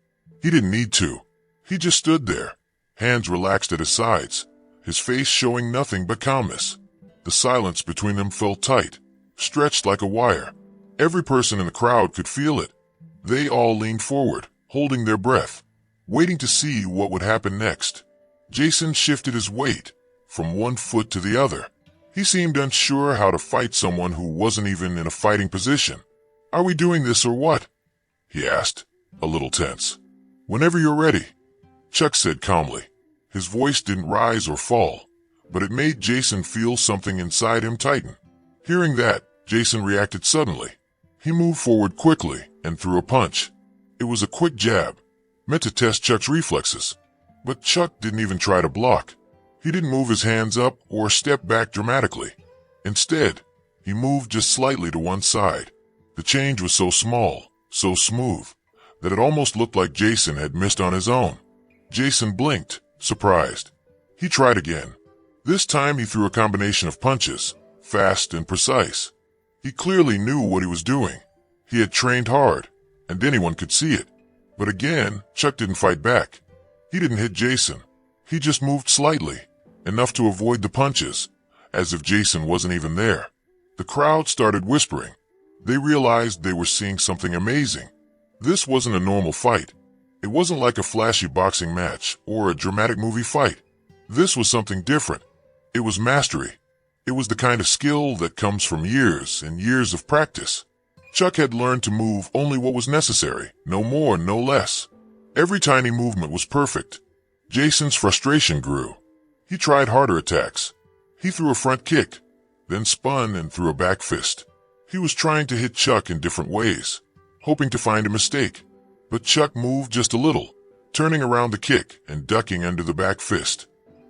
He didn't need to. He just stood there, hands relaxed at his sides, his face showing nothing but calmness. The silence between them felt tight, stretched like a wire. Every person in the crowd could feel it. They all leaned forward, holding their breath, waiting to see what would happen next. Jason shifted his weight from one foot to the other. He seemed unsure how to fight someone who wasn't even in a fighting position. "Are we doing this or what?" he asked, a little tense. "Whenever you're ready," Chuck said calmly. His voice didn't rise or fall, but it made Jason feel something inside him tighten. Hearing that, Jason reacted suddenly. He moved forward quickly and threw a punch. It was a quick jab, meant to test Chuck's reflexes. But Chuck didn't even try to block. He didn't move his hands up or step back dramatically. Instead, he moved just slightly to one side. The change was so small, so smooth, that it almost looked like Jason had missed on his own. Jason blinked, surprised. He tried again. This time he threw a combination of punches, fast and precise. He clearly knew what he was doing. He had trained hard, and anyone could see it. But again, Chuck didn't fight back. He didn't hit Jason. He just moved slightly, enough to avoid the punches, as if Jason wasn't even there. The crowd started whispering. They realized they were seeing something amazing. This wasn't a normal fight. It wasn't like a flashy boxing match or a dramatic movie fight. This was something different. It was mastery. It was the kind of skill that comes from years and years of practice. Chuck had learned to move only what was necessary, no more, no less. Every tiny movement was perfect. Jason's frustration grew. He tried harder attacks. He threw a front kick, then spun and threw a back fist. He was trying to hit Chuck in different ways, hoping to find a mistake. But Chuck moved just a little, turning around the kick and ducking under the back fist.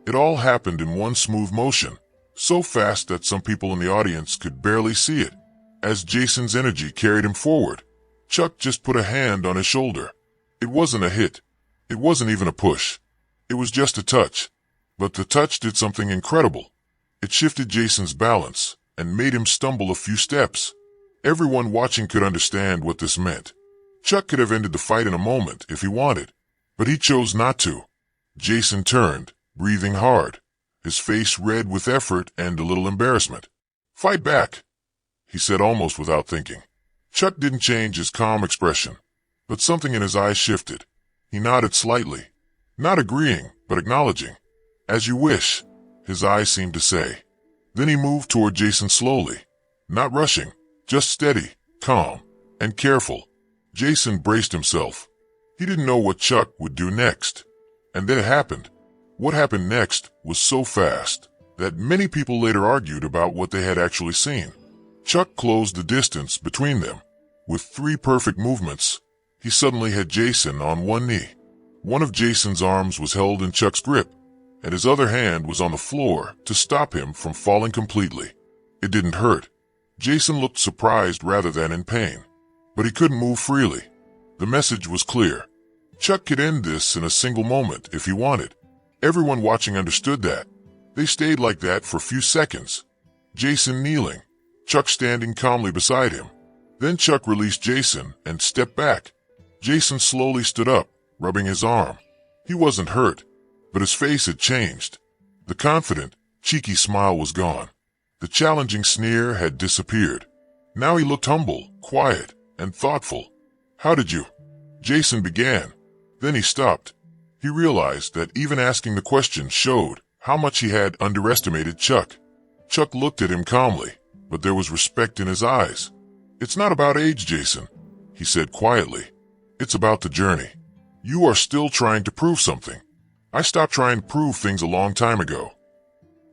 It all happened in one smooth motion, so fast that some people in the audience could barely see it. As Jason's energy carried him forward, Chuck just put a hand on his shoulder. It wasn't a hit. It wasn't even a push. It was just a touch. But the touch did something incredible. It shifted Jason's balance and made him stumble a few steps. Everyone watching could understand what this meant. Chuck could have ended the fight in a moment if he wanted, but he chose not to. Jason turned, breathing hard, his face red with effort and a little embarrassment. "Fight back," he said almost without thinking. Chuck didn't change his calm expression, but something in his eyes shifted. He nodded slightly, not agreeing, but acknowledging. "As you wish," his eyes seemed to say. Then he moved toward Jason slowly, not rushing, just steady, calm, and careful. Jason braced himself. He didn't know what Chuck would do next. And then it happened. What happened next was so fast that many people later argued about what they had actually seen. Chuck closed the distance between them. With 3 perfect movements, he suddenly had Jason on one knee. One of Jason's arms was held in Chuck's grip, and his other hand was on the floor to stop him from falling completely. It didn't hurt. Jason looked surprised rather than in pain, but he couldn't move freely. The message was clear. Chuck could end this in a single moment if he wanted. Everyone watching understood that. They stayed like that for a few seconds. Jason kneeling, Chuck standing calmly beside him. Then Chuck released Jason and stepped back. Jason slowly stood up, rubbing his arm. He wasn't hurt, but his face had changed. The confident, cheeky smile was gone. The challenging sneer had disappeared. Now he looked humble, quiet, and thoughtful. "How did you?" Jason began. Then he stopped. He realized that even asking the question showed how much he had underestimated Chuck. Chuck looked at him calmly, but there was respect in his eyes. "It's not about age, Jason," he said quietly. "It's about the journey. You are still trying to prove something. I stopped trying to prove things a long time ago."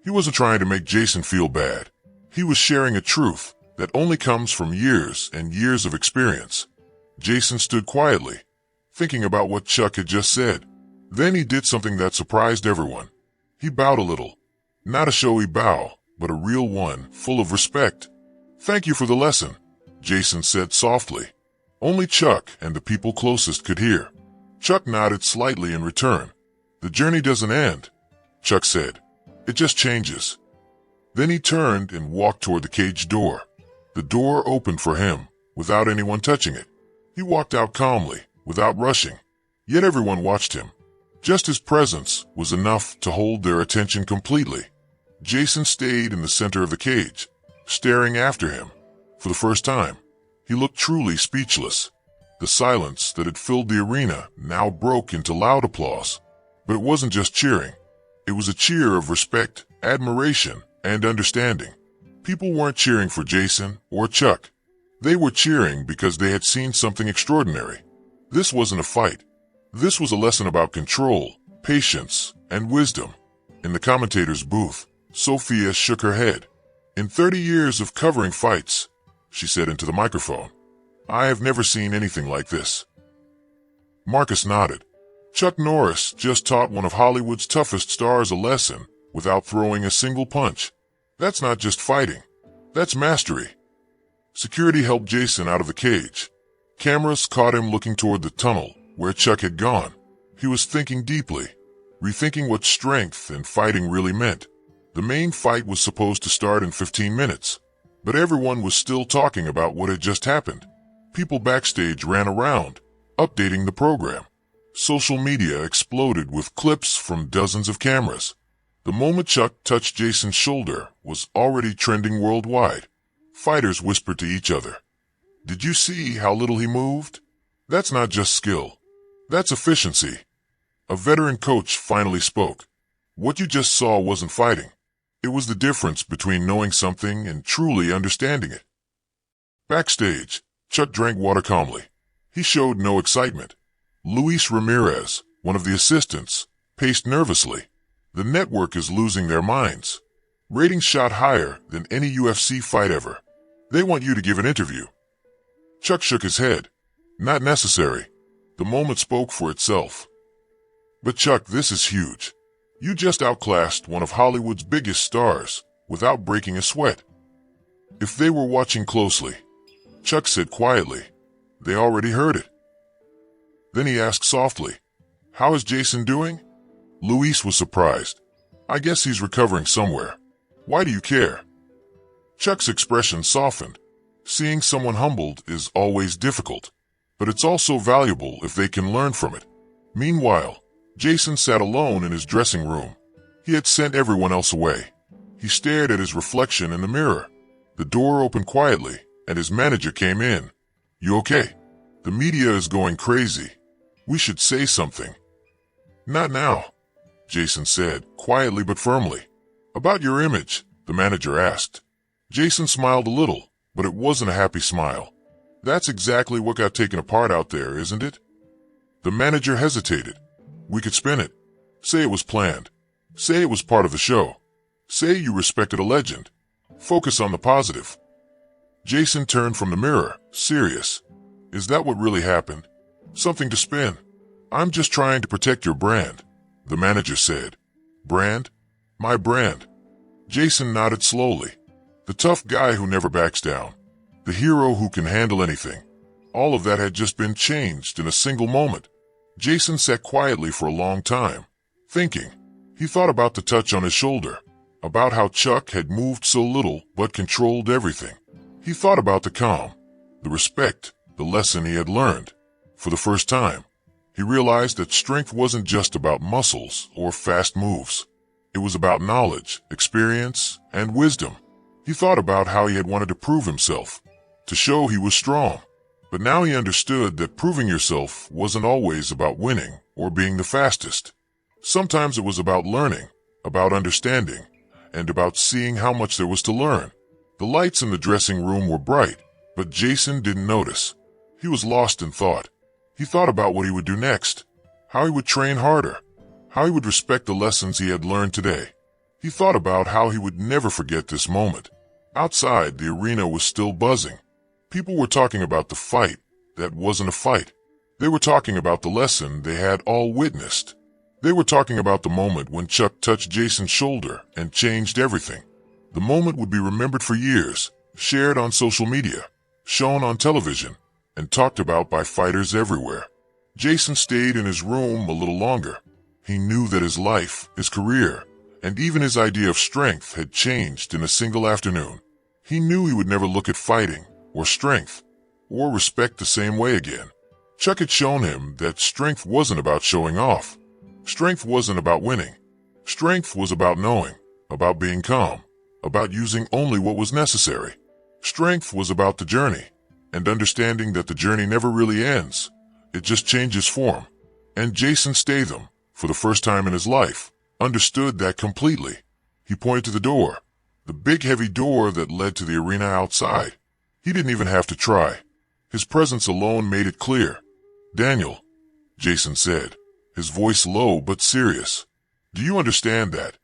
He wasn't trying to make Jason feel bad. He was sharing a truth that only comes from years and years of experience. Jason stood quietly, thinking about what Chuck had just said. Then he did something that surprised everyone. He bowed a little. Not a showy bow, but a real one, full of respect. "Thank you for the lesson," Jason said softly. Only Chuck and the people closest could hear. Chuck nodded slightly in return. "The journey doesn't end," Chuck said. "It just changes." Then he turned and walked toward the cage door. The door opened for him, without anyone touching it. He walked out calmly, without rushing. Yet everyone watched him. Just his presence was enough to hold their attention completely. Jason stayed in the center of the cage, staring after him. For the first time, he looked truly speechless. The silence that had filled the arena now broke into loud applause. But it wasn't just cheering. It was a cheer of respect, admiration, and understanding. People weren't cheering for Jason or Chuck. They were cheering because they had seen something extraordinary. This wasn't a fight. This was a lesson about control, patience, and wisdom. In the commentator's booth, Sophia shook her head. "In 30 years of covering fights," she said into the microphone, "I have never seen anything like this." Marcus nodded. Chuck Norris just taught one of Hollywood's toughest stars a lesson without throwing a single punch. That's not just fighting. That's mastery. Security helped Jason out of the cage. Cameras caught him looking toward the tunnel where Chuck had gone. He was thinking deeply, rethinking what strength and fighting really meant. The main fight was supposed to start in 15 minutes, but everyone was still talking about what had just happened. People backstage ran around, updating the program. Social media exploded with clips from dozens of cameras. The moment Chuck touched Jason's shoulder was already trending worldwide. Fighters whispered to each other, "Did you see how little he moved? That's not just skill. That's efficiency." A veteran coach finally spoke. "What you just saw wasn't fighting. It was the difference between knowing something and truly understanding it." Backstage, Chuck drank water calmly. He showed no excitement. Luis Ramirez, one of the assistants, paced nervously. The network is losing their minds. Ratings shot higher than any UFC fight ever. They want you to give an interview. Chuck shook his head. Not necessary. The moment spoke for itself. But Chuck, this is huge. You just outclassed one of Hollywood's biggest stars without breaking a sweat. If they were watching closely, Chuck said quietly, they already heard it. Then he asked softly, "How is Jason doing?" Luis was surprised. "I guess he's recovering somewhere. Why do you care?" Chuck's expression softened. Seeing someone humbled is always difficult, but it's also valuable if they can learn from it. Meanwhile, Jason sat alone in his dressing room. He had sent everyone else away. He stared at his reflection in the mirror. The door opened quietly, and his manager came in. "You okay? The media is going crazy. We should say something." "Not now," Jason said, quietly but firmly. "About your image?" the manager asked. Jason smiled a little, but it wasn't a happy smile. "That's exactly what got taken apart out there, isn't it?" The manager hesitated. "We could spin it. Say it was planned. Say it was part of the show. Say you respected a legend. Focus on the positive." Jason turned from the mirror, serious. "Is that what really happened? Something to spin?" "I'm just trying to protect your brand," the manager said. "Brand? My brand." Jason nodded slowly. The tough guy who never backs down. The hero who can handle anything. All of that had just been changed in a single moment. Jason sat quietly for a long time, thinking. He thought about the touch on his shoulder, about how Chuck had moved so little but controlled everything. He thought about the calm, the respect, the lesson he had learned. For the first time, he realized that strength wasn't just about muscles or fast moves. It was about knowledge, experience, and wisdom. He thought about how he had wanted to prove himself, to show he was strong. But now he understood that proving yourself wasn't always about winning or being the fastest. Sometimes it was about learning, about understanding, and about seeing how much there was to learn. The lights in the dressing room were bright, but Jason didn't notice. He was lost in thought. He thought about what he would do next, how he would train harder, how he would respect the lessons he had learned today. He thought about how he would never forget this moment. Outside, the arena was still buzzing. People were talking about the fight that wasn't a fight. They were talking about the lesson they had all witnessed. They were talking about the moment when Chuck touched Jason's shoulder and changed everything. The moment would be remembered for years, shared on social media, shown on television, and talked about by fighters everywhere. Jason stayed in his room a little longer. He knew that his life, his career, and even his idea of strength had changed in a single afternoon. He knew he would never look at fighting, or strength, or respect the same way again. Chuck had shown him that strength wasn't about showing off. Strength wasn't about winning. Strength was about knowing, about being calm, about using only what was necessary. Strength was about the journey, and understanding that the journey never really ends. It just changes form. And Jason Statham, for the first time in his life, understood that completely. He pointed to the door, the big heavy door that led to the arena outside. He didn't even have to try. His presence alone made it clear. "Daniel," Jason said, his voice low but serious. "Do you understand that?"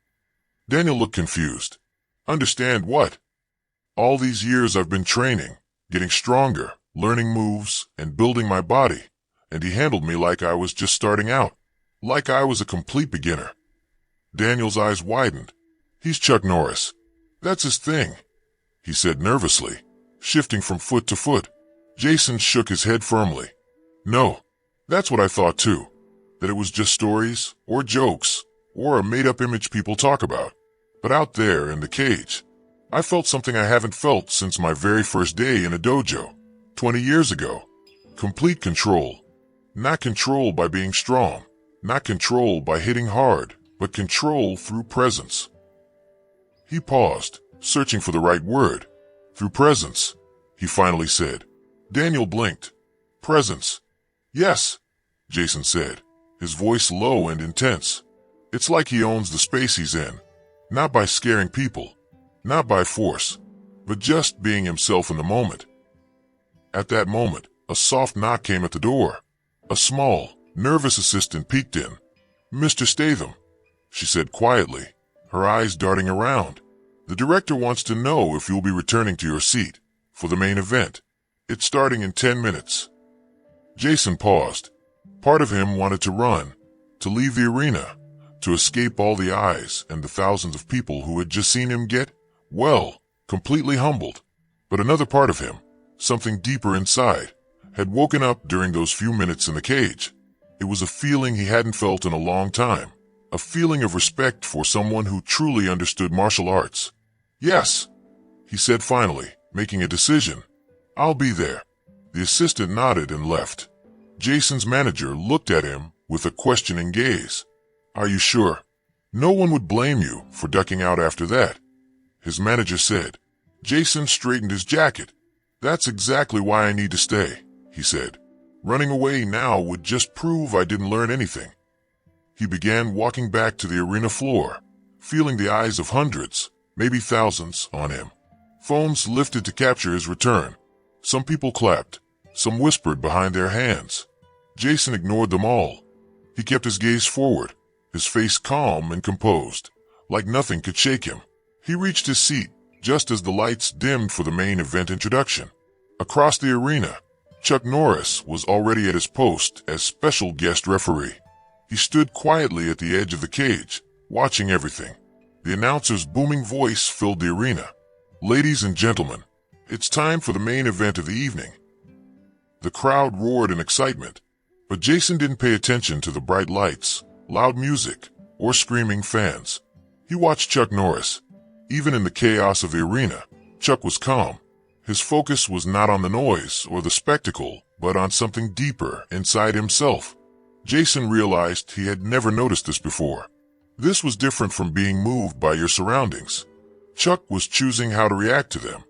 Daniel looked confused. "Understand what?" "All these years I've been training, getting stronger, learning moves, and building my body, and he handled me like I was just starting out, like I was a complete beginner." Daniel's eyes widened. "He's Chuck Norris. That's his thing," he said nervously, shifting from foot to foot. Jason shook his head firmly. "No, that's what I thought too, that it was just stories, or jokes, or a made-up image people talk about. But out there in the cage, I felt something I haven't felt since my very first day in a dojo, 20 years ago. Complete control. Not control by being strong, not control by hitting hard, but control through presence. He paused, searching for the right word. Through presence, he finally said. Daniel blinked. Presence. Yes, Jason said, his voice low and intense. It's like he owns the space he's in. Not by scaring people, not by force, but just being himself in the moment. At that moment, a soft knock came at the door. A small, nervous assistant peeked in. Mr. Statham, she said quietly, her eyes darting around. The director wants to know if you'll be returning to your seat for the main event. It's starting in 10 minutes. Jason paused. Part of him wanted to run, to leave the arena, to escape all the eyes and the thousands of people who had just seen him get, well, completely humbled. But another part of him, something deeper inside, had woken up during those few minutes in the cage. It was a feeling he hadn't felt in a long time, a feeling of respect for someone who truly understood martial arts. Yes, he said finally, making a decision. I'll be there. The assistant nodded and left. Jason's manager looked at him with a questioning gaze. Are you sure? No one would blame you for ducking out after that, his manager said. Jason straightened his jacket. That's exactly why I need to stay, he said. Running away now would just prove I didn't learn anything. He began walking back to the arena floor, feeling the eyes of hundreds, maybe thousands, on him. Phones lifted to capture his return. Some people clapped. Some whispered behind their hands. Jason ignored them all. He kept his gaze forward, his face calm and composed, like nothing could shake him. He reached his seat just as the lights dimmed for the main event introduction. Across the arena, Chuck Norris was already at his post as special guest referee. He stood quietly at the edge of the cage, watching everything. The announcer's booming voice filled the arena. Ladies and gentlemen, it's time for the main event of the evening. The crowd roared in excitement, but Jason didn't pay attention to the bright lights, loud music, or screaming fans. He watched Chuck Norris. Even in the chaos of the arena, Chuck was calm. His focus was not on the noise or the spectacle, but on something deeper inside himself. Jason realized he had never noticed this before. This was different from being moved by your surroundings. Chuck was choosing how to react to them.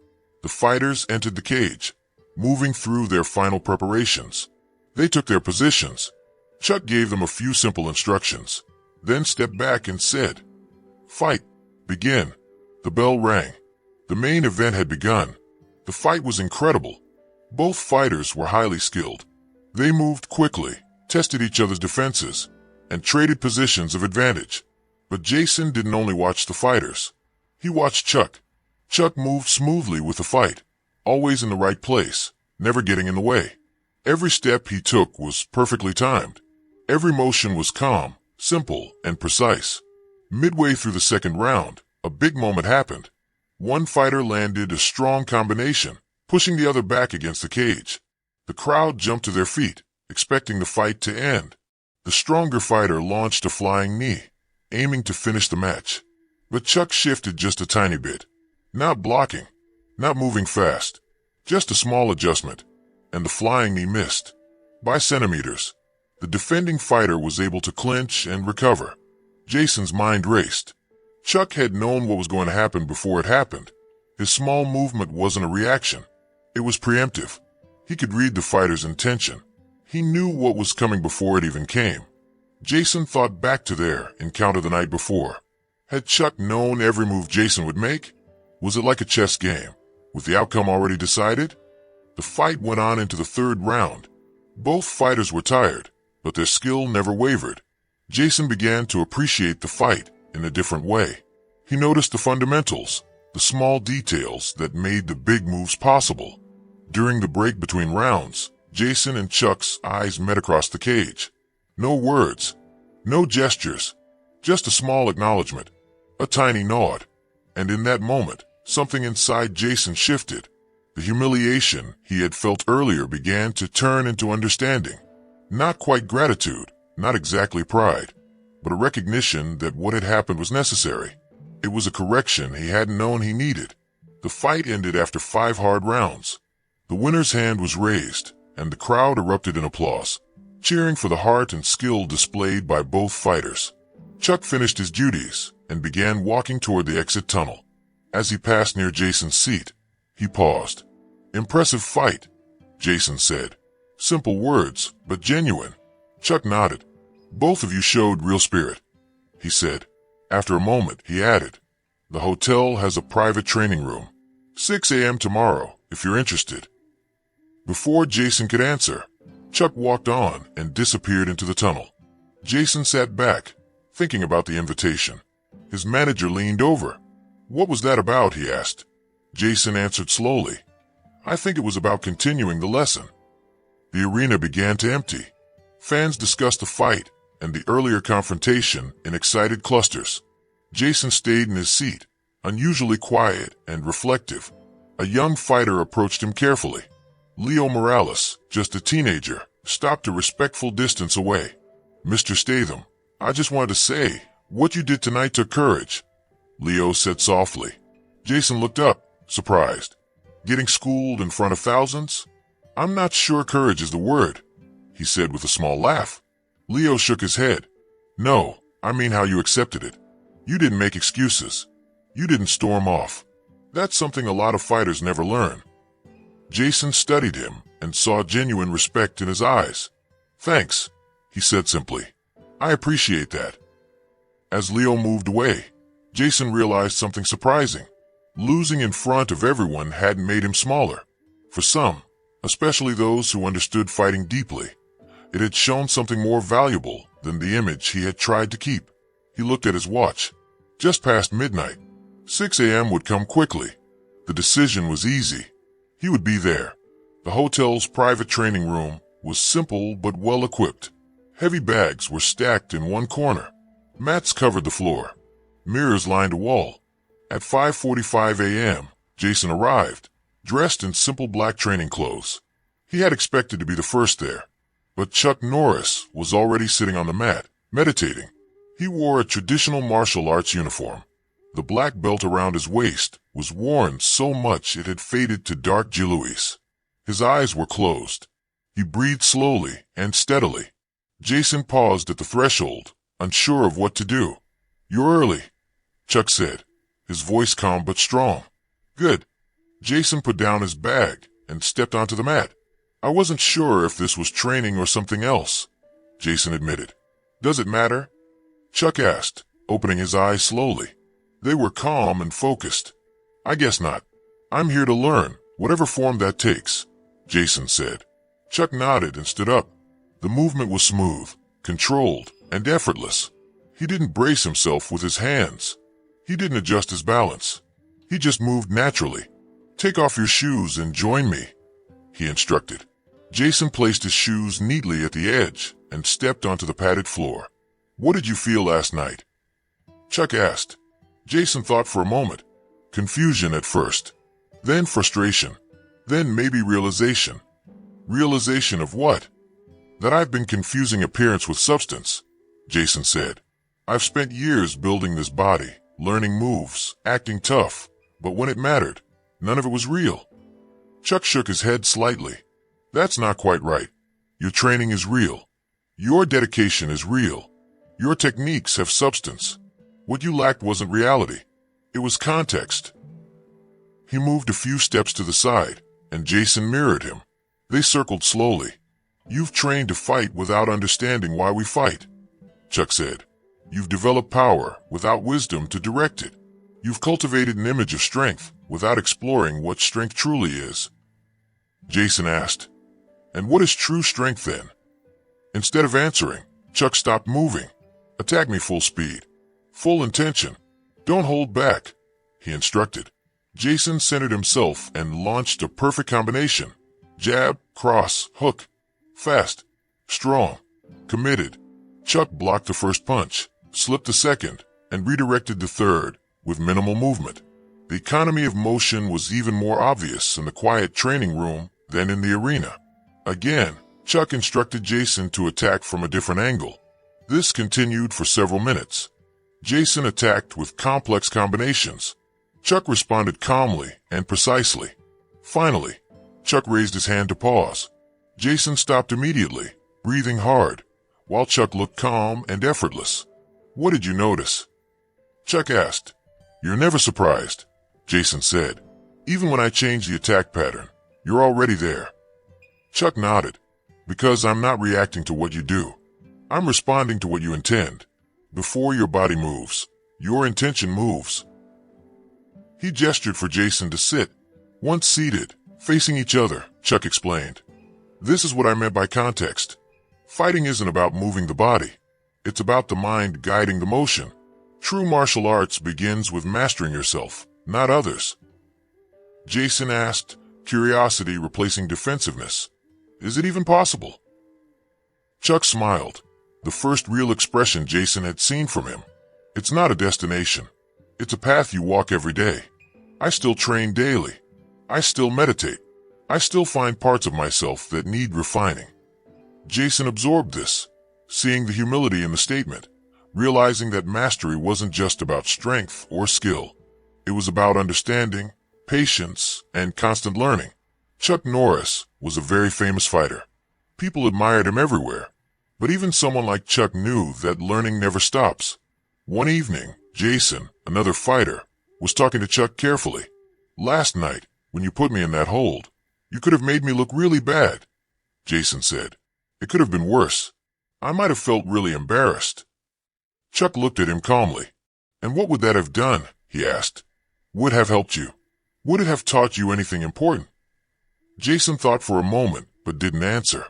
The fighters entered the cage, moving through their final preparations. They took their positions. Chuck gave them a few simple instructions, then stepped back and said, "Fight. Begin." The bell rang. The main event had begun. The fight was incredible. Both fighters were highly skilled. They moved quickly, tested each other's defenses, and traded positions of advantage. But Jason didn't only watch the fighters. He watched Chuck. Chuck moved smoothly with the fight, always in the right place, never getting in the way. Every step he took was perfectly timed. Every motion was calm, simple, and precise. Midway through the second round, a big moment happened. One fighter landed a strong combination, pushing the other back against the cage. The crowd jumped to their feet, expecting the fight to end. The stronger fighter launched a flying knee, aiming to finish the match. But Chuck shifted just a tiny bit. Not blocking, not moving fast, just a small adjustment, and the flying knee missed. By centimeters, the defending fighter was able to clinch and recover. Jason's mind raced. Chuck had known what was going to happen before it happened. His small movement wasn't a reaction. It was preemptive. He could read the fighter's intention. He knew what was coming before it even came. Jason thought back to their encounter the night before. Had Chuck known every move Jason would make? Was it like a chess game, with the outcome already decided? The fight went on into the third round. Both fighters were tired, but their skill never wavered. Jason began to appreciate the fight in a different way. He noticed the fundamentals, the small details that made the big moves possible. During the break between rounds, Jason and Chuck's eyes met across the cage. No words, no gestures, just a small acknowledgement, a tiny nod. And in that moment, something inside Jason shifted. The humiliation he had felt earlier began to turn into understanding. Not quite gratitude, not exactly pride, but a recognition that what had happened was necessary. It was a correction he hadn't known he needed. The fight ended after 5 hard rounds. The winner's hand was raised, and the crowd erupted in applause. cheering for the heart and skill displayed by both fighters. Chuck finished his duties and began walking toward the exit tunnel. As he passed near Jason's seat, he paused. "Impressive fight," Jason said. Simple words, but genuine. Chuck nodded. "Both of you showed real spirit," he said. After a moment, he added, "The hotel has a private training room. 6 a.m. tomorrow, if you're interested." Before Jason could answer, Chuck walked on and disappeared into the tunnel. Jason sat back, thinking about the invitation. His manager leaned over. "What was that about?" he asked. Jason answered slowly, "I think it was about continuing the lesson." The arena began to empty. Fans discussed the fight and the earlier confrontation in excited clusters. Jason stayed in his seat, unusually quiet and reflective. A young fighter approached him carefully. Leo Morales, just a teenager, stopped a respectful distance away. "Mr. Statham, I just wanted to say, what you did tonight took courage," Leo said softly. Jason looked up, surprised. "Getting schooled in front of thousands? I'm not sure courage is the word," he said with a small laugh. Leo shook his head. "No, I mean how you accepted it. You didn't make excuses. You didn't storm off. That's something a lot of fighters never learn." Jason studied him and saw genuine respect in his eyes. "Thanks," he said simply. "I appreciate that." As Leo moved away, Jason realized something surprising. Losing in front of everyone hadn't made him smaller. For some, especially those who understood fighting deeply, it had shown something more valuable than the image he had tried to keep. He looked at his watch. Just past midnight. 6 a.m. would come quickly. The decision was easy. He would be there. The hotel's private training room was simple but well equipped. Heavy bags were stacked in one corner. Mats covered the floor. Mirrors lined a wall. At 5:45 a.m., Jason arrived, dressed in simple black training clothes. He had expected to be the first there, but Chuck Norris was already sitting on the mat, meditating. He wore a traditional martial arts uniform. The black belt around his waist was worn so much it had faded to dark Giluis. His eyes were closed. He breathed slowly and steadily. Jason paused at the threshold, unsure of what to do. "You're early," Chuck said, his voice calm but strong. "Good." Jason put down his bag and stepped onto the mat. "I wasn't sure if this was training or something else," Jason admitted. "Does it matter?" Chuck asked, opening his eyes slowly. They were calm and focused. "I guess not. I'm here to learn, whatever form that takes," Jason said. Chuck nodded and stood up. The movement was smooth, controlled, and effortless. He didn't brace himself with his hands. He didn't adjust his balance. He just moved naturally. "Take off your shoes and join me," he instructed. Jason placed his shoes neatly at the edge and stepped onto the padded floor. "What did you feel last night?" Chuck asked. Jason thought for a moment. Confusion at first, then frustration, then maybe realization. Realization of what? That I've been confusing appearance with substance, Jason said. "I've spent years building this body, learning moves, acting tough, but when it mattered, none of it was real." Chuck shook his head slightly. "That's not quite right. Your training is real. Your dedication is real. Your techniques have substance. What you lacked wasn't reality. It was context." He moved a few steps to the side, and Jason mirrored him. They circled slowly. "You've trained to fight without understanding why we fight," Chuck said. "You've developed power without wisdom to direct it. You've cultivated an image of strength without exploring what strength truly is." Jason asked, "And what is true strength then?" Instead of answering, Chuck stopped moving. "Attack me full speed. Full intention. Don't hold back," he instructed. Jason centered himself and launched a perfect combination. Jab, cross, hook. Fast, strong, committed. Chuck blocked the first punch, slipped the second, and redirected the third with minimal movement. The economy of motion was even more obvious in the quiet training room than in the arena. Again, Chuck instructed Jason to attack from a different angle. This continued for several minutes. Jason attacked with complex combinations. Chuck responded calmly and precisely. Finally, Chuck raised his hand to pause. Jason stopped immediately, breathing hard, while Chuck looked calm and effortless. "What did you notice?" Chuck asked. "You're never surprised," Jason said. "Even when I change the attack pattern, you're already there." Chuck nodded. "Because I'm not reacting to what you do. I'm responding to what you intend. Before your body moves, your intention moves." He gestured for Jason to sit. Once seated, facing each other, Chuck explained. "This is what I meant by context. Fighting isn't about moving the body. It's about the mind guiding the motion. True martial arts begins with mastering yourself, not others." Jason asked, curiosity replacing defensiveness. "Is it even possible?" Chuck smiled, the first real expression Jason had seen from him. "It's not a destination. It's a path you walk every day. I still train daily. I still meditate. I still find parts of myself that need refining." Jason absorbed this, seeing the humility in the statement, realizing that mastery wasn't just about strength or skill. It was about understanding, patience, and constant learning. Chuck Norris was a very famous fighter. People admired him everywhere. But even someone like Chuck knew that learning never stops. One evening, Jason, another fighter, was talking to Chuck carefully. "Last night, when you put me in that hold, you could have made me look really bad," Jason said. "It could have been worse. I might have felt really embarrassed." Chuck looked at him calmly. "And what would that have done?" he asked. "Would have helped you? Would it have taught you anything important?" Jason thought for a moment, but didn't answer.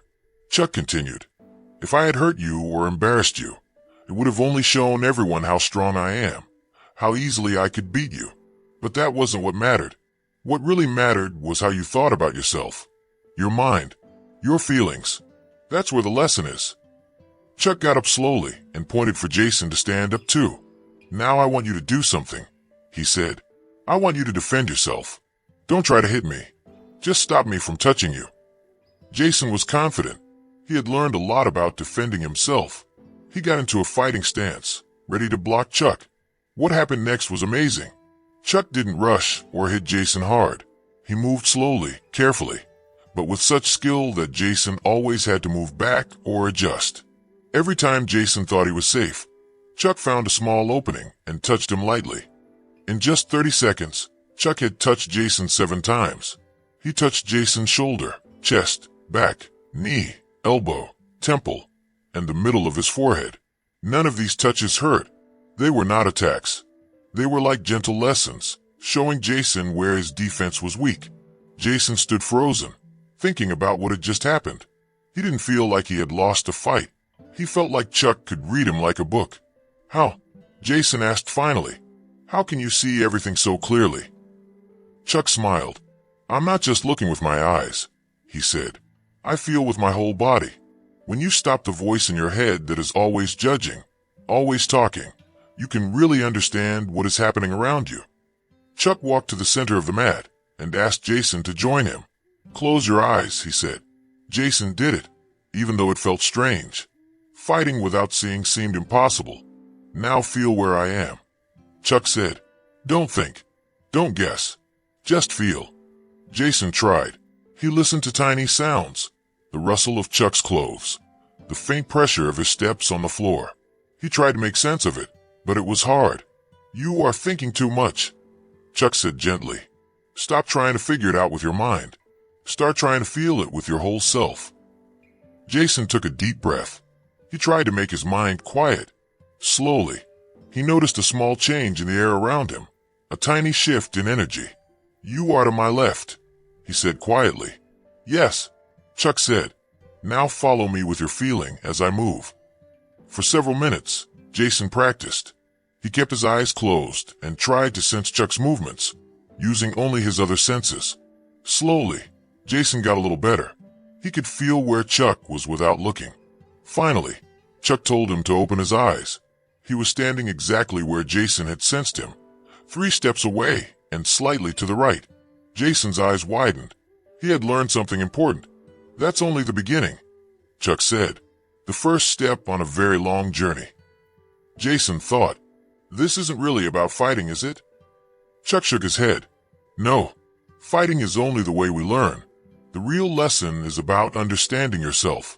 Chuck continued. "If I had hurt you or embarrassed you, it would have only shown everyone how strong I am, how easily I could beat you. But that wasn't what mattered. What really mattered was how you thought about yourself, your mind, your feelings. That's where the lesson is." Chuck got up slowly and pointed for Jason to stand up too. "Now I want you to do something," he said. "I want you to defend yourself. Don't try to hit me. Just stop me from touching you." Jason was confident. He had learned a lot about defending himself. He got into a fighting stance, ready to block Chuck. What happened next was amazing. Chuck didn't rush or hit Jason hard. He moved slowly, carefully, but with such skill that Jason always had to move back or adjust. Every time Jason thought he was safe, Chuck found a small opening and touched him lightly. In just 30 seconds, Chuck had touched Jason 7 times. He touched Jason's shoulder, chest, back, knee, elbow, temple, and the middle of his forehead. None of these touches hurt. They were not attacks. They were like gentle lessons, showing Jason where his defense was weak. Jason stood frozen, thinking about what had just happened. He didn't feel like he had lost a fight. He felt like Chuck could read him like a book. "How?" Jason asked finally. "How can you see everything so clearly?" Chuck smiled. "I'm not just looking with my eyes," he said. "I feel with my whole body. When you stop the voice in your head that is always judging, always talking, you can really understand what is happening around you." Chuck walked to the center of the mat and asked Jason to join him. "Close your eyes," he said. Jason did it, even though it felt strange. Fighting without seeing seemed impossible. "Now feel where I am," Chuck said. "Don't think. Don't guess. Just feel." Jason tried. He listened to tiny sounds, the rustle of Chuck's clothes, the faint pressure of his steps on the floor. He tried to make sense of it, but it was hard. "You are thinking too much," Chuck said gently. "Stop trying to figure it out with your mind. Start trying to feel it with your whole self." Jason took a deep breath. He tried to make his mind quiet. Slowly, he noticed a small change in the air around him, a tiny shift in energy. "You are to my left," he said quietly. "Yes," Chuck said. "Now follow me with your feeling as I move." For several minutes, Jason practiced. He kept his eyes closed and tried to sense Chuck's movements, using only his other senses. Slowly, Jason got a little better. He could feel where Chuck was without looking. Finally, Chuck told him to open his eyes. He was standing exactly where Jason had sensed him, 3 steps away and slightly to the right. Jason's eyes widened. He had learned something important. "That's only the beginning," Chuck said. "The first step on a very long journey." Jason thought, "This isn't really about fighting, is it?" Chuck shook his head. "No, fighting is only the way we learn. The real lesson is about understanding yourself.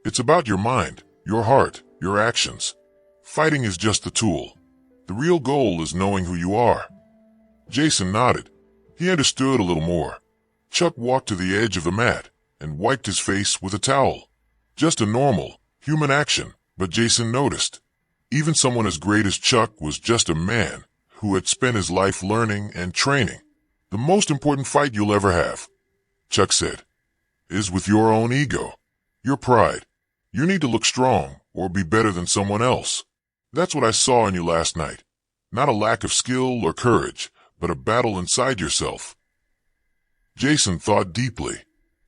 It's about your mind, your heart, your actions. Fighting is just the tool. The real goal is knowing who you are. Jason nodded. He understood a little more. Chuck walked to the edge of the mat and wiped his face with a towel. Just a normal, human action, but Jason noticed. Even someone as great as Chuck was just a man who had spent his life learning and training. The most important fight you'll ever have, Chuck said, is with your own ego, your pride. You need to look strong or be better than someone else. That's what I saw in you last night. Not a lack of skill or courage, but a battle inside yourself. Jason thought deeply.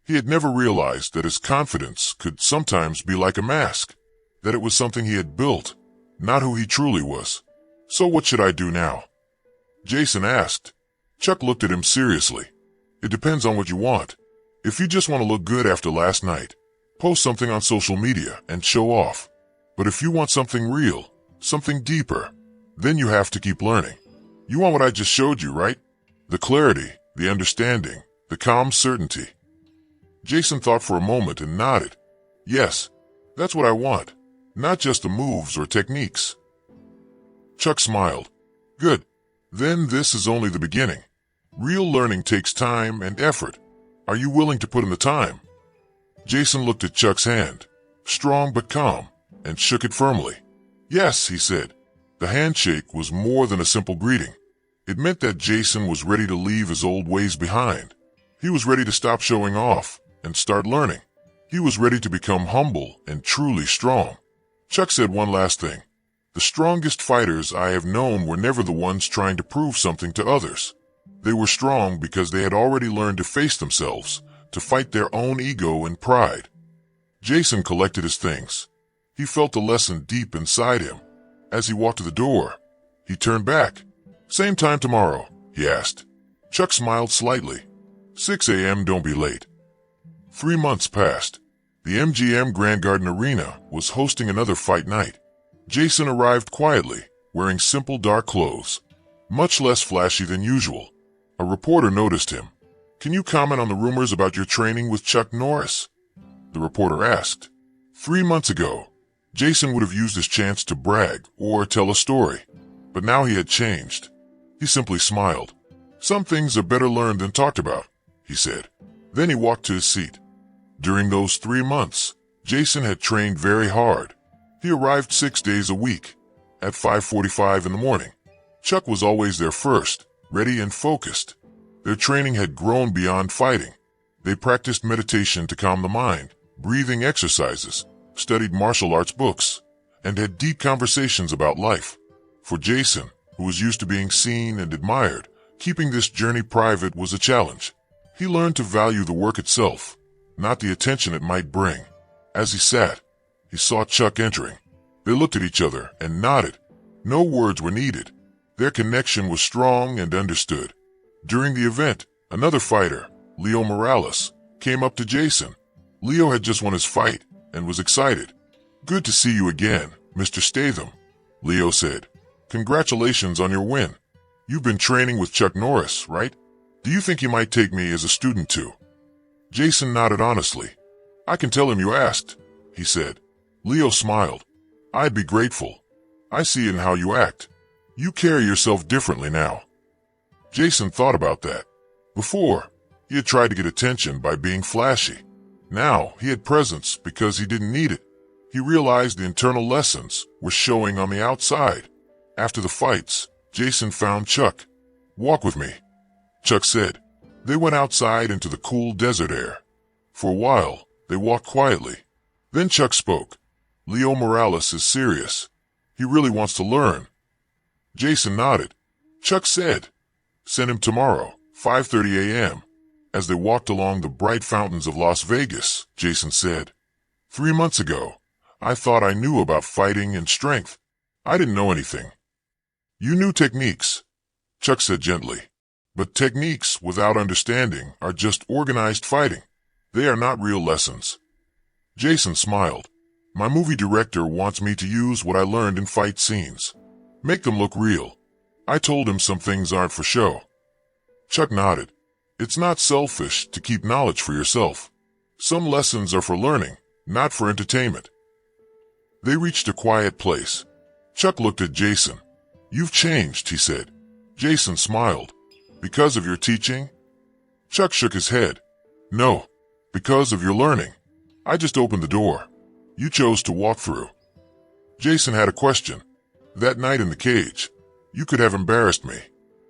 He had never realized that his confidence could sometimes be like a mask, that it was something he had built, not who he truly was. So what should I do now? Jason asked. Chuck looked at him seriously. It depends on what you want. If you just want to look good after last night, post something on social media and show off. But if you want something real, something deeper, then you have to keep learning. You want what I just showed you, right? The clarity, the understanding, the calm certainty. Jason thought for a moment and nodded. Yes, that's what I want. Not just the moves or techniques. Chuck smiled. Good. Then this is only the beginning. Real learning takes time and effort. Are you willing to put in the time? Jason looked at Chuck's hand, strong but calm, and shook it firmly. Yes, he said. The handshake was more than a simple greeting. It meant that Jason was ready to leave his old ways behind. He was ready to stop showing off and start learning. He was ready to become humble and truly strong. Chuck said one last thing. The strongest fighters I have known were never the ones trying to prove something to others. They were strong because they had already learned to face themselves, to fight their own ego and pride. Jason collected his things. He felt the lesson deep inside him. As he walked to the door, he turned back. Same time tomorrow, he asked. Chuck smiled slightly. 6 a.m. Don't be late. 3 months passed. The MGM Grand Garden Arena was hosting another fight night. Jason arrived quietly, wearing simple dark clothes, much less flashy than usual. A reporter noticed him. Can you comment on the rumors about your training with Chuck Norris? The reporter asked. 3 months ago, Jason would have used his chance to brag or tell a story, but now he had changed. He simply smiled. Some things are better learned than talked about, he said. Then he walked to his seat. During those 3 months, Jason had trained very hard. He arrived 6 days a week, at 5:45 in the morning. Chuck was always there first, ready and focused. Their training had grown beyond fighting. They practiced meditation to calm the mind, breathing exercises, studied martial arts books, and had deep conversations about life. For Jason, who was used to being seen and admired, keeping this journey private was a challenge. He learned to value the work itself, not the attention it might bring. As he sat, he saw Chuck entering. They looked at each other and nodded. No words were needed. Their connection was strong and understood. During the event, another fighter, Leo Morales, came up to Jason. Leo had just won his fight and was excited. Good to see you again, Mr. Statham, Leo said. Congratulations on your win. You've been training with Chuck Norris, right? Do you think he might take me as a student too? Jason nodded honestly. I can tell him you asked, he said. Leo smiled. I'd be grateful. I see it in how you act. You carry yourself differently now. Jason thought about that. Before, he had tried to get attention by being flashy. Now, he had presence because he didn't need it. He realized the internal lessons were showing on the outside. After the fights, Jason found Chuck. Walk with me, Chuck said. They went outside into the cool desert air. For a while, they walked quietly. Then Chuck spoke. Leo Morales is serious. He really wants to learn. Jason nodded. Chuck said, send him tomorrow, 5:30 a.m. As they walked along the bright fountains of Las Vegas, Jason said, 3 months ago, I thought I knew about fighting and strength. I didn't know anything. You knew techniques, Chuck said gently. But techniques without understanding are just organized fighting. They are not real lessons. Jason smiled. My movie director wants me to use what I learned in fight scenes. Make them look real. I told him some things aren't for show. Chuck nodded. It's not selfish to keep knowledge for yourself. Some lessons are for learning, not for entertainment. They reached a quiet place. Chuck looked at Jason. "You've changed," he said. Jason smiled. "Because of your teaching?" Chuck shook his head. "No, because of your learning. I just opened the door. You chose to walk through." Jason had a question. "That night in the cage, you could have embarrassed me,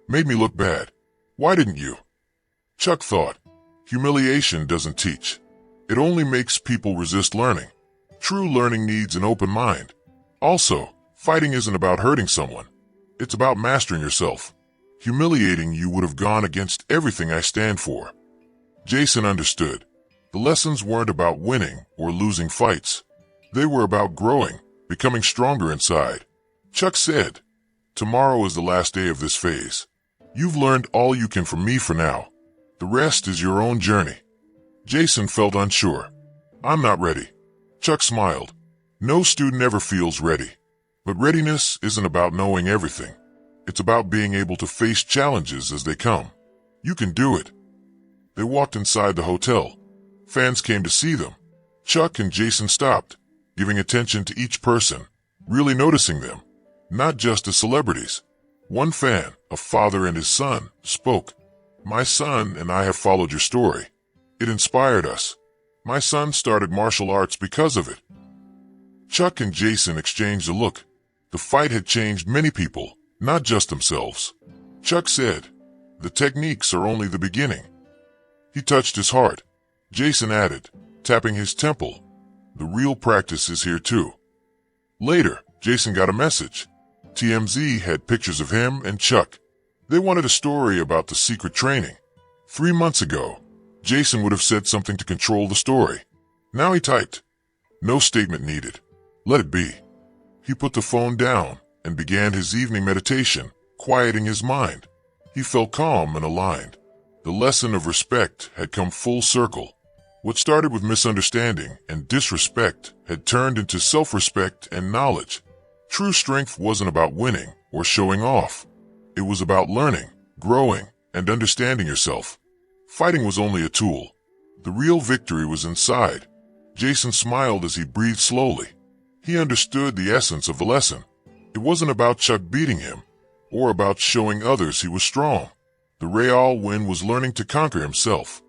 made me look bad. Why didn't you?" Chuck thought. Humiliation doesn't teach. It only makes people resist learning. True learning needs an open mind. Also, fighting isn't about hurting someone. It's about mastering yourself. Humiliating you would have gone against everything I stand for. Jason understood. The lessons weren't about winning or losing fights. They were about growing, becoming stronger inside. Chuck said, "Tomorrow is the last day of this phase. You've learned all you can from me for now. The rest is your own journey." Jason felt unsure. "I'm not ready." Chuck smiled. "No student ever feels ready. But readiness isn't about knowing everything. It's about being able to face challenges as they come. You can do it." They walked inside the hotel. Fans came to see them. Chuck and Jason stopped, giving attention to each person, really noticing them, not just as celebrities. One fan, a father and his son, spoke. "My son and I have followed your story. It inspired us. My son started martial arts because of it." Chuck and Jason exchanged a look. The fight had changed many people, not just themselves. Chuck said, "The techniques are only the beginning." He touched his heart. Jason added, tapping his temple, "The real practice is here too." Later, Jason got a message. TMZ had pictures of him and Chuck. They wanted a story about the secret training. 3 months ago, Jason would have said something to control the story. Now he typed, "No statement needed. Let it be." He put the phone down and began his evening meditation, quieting his mind. He felt calm and aligned. The lesson of respect had come full circle. What started with misunderstanding and disrespect had turned into self-respect and knowledge. True strength wasn't about winning or showing off. It was about learning, growing, and understanding yourself. Fighting was only a tool. The real victory was inside. Jason smiled as he breathed slowly. He understood the essence of the lesson. It wasn't about Chuck beating him, or about showing others he was strong. The real win was learning to conquer himself.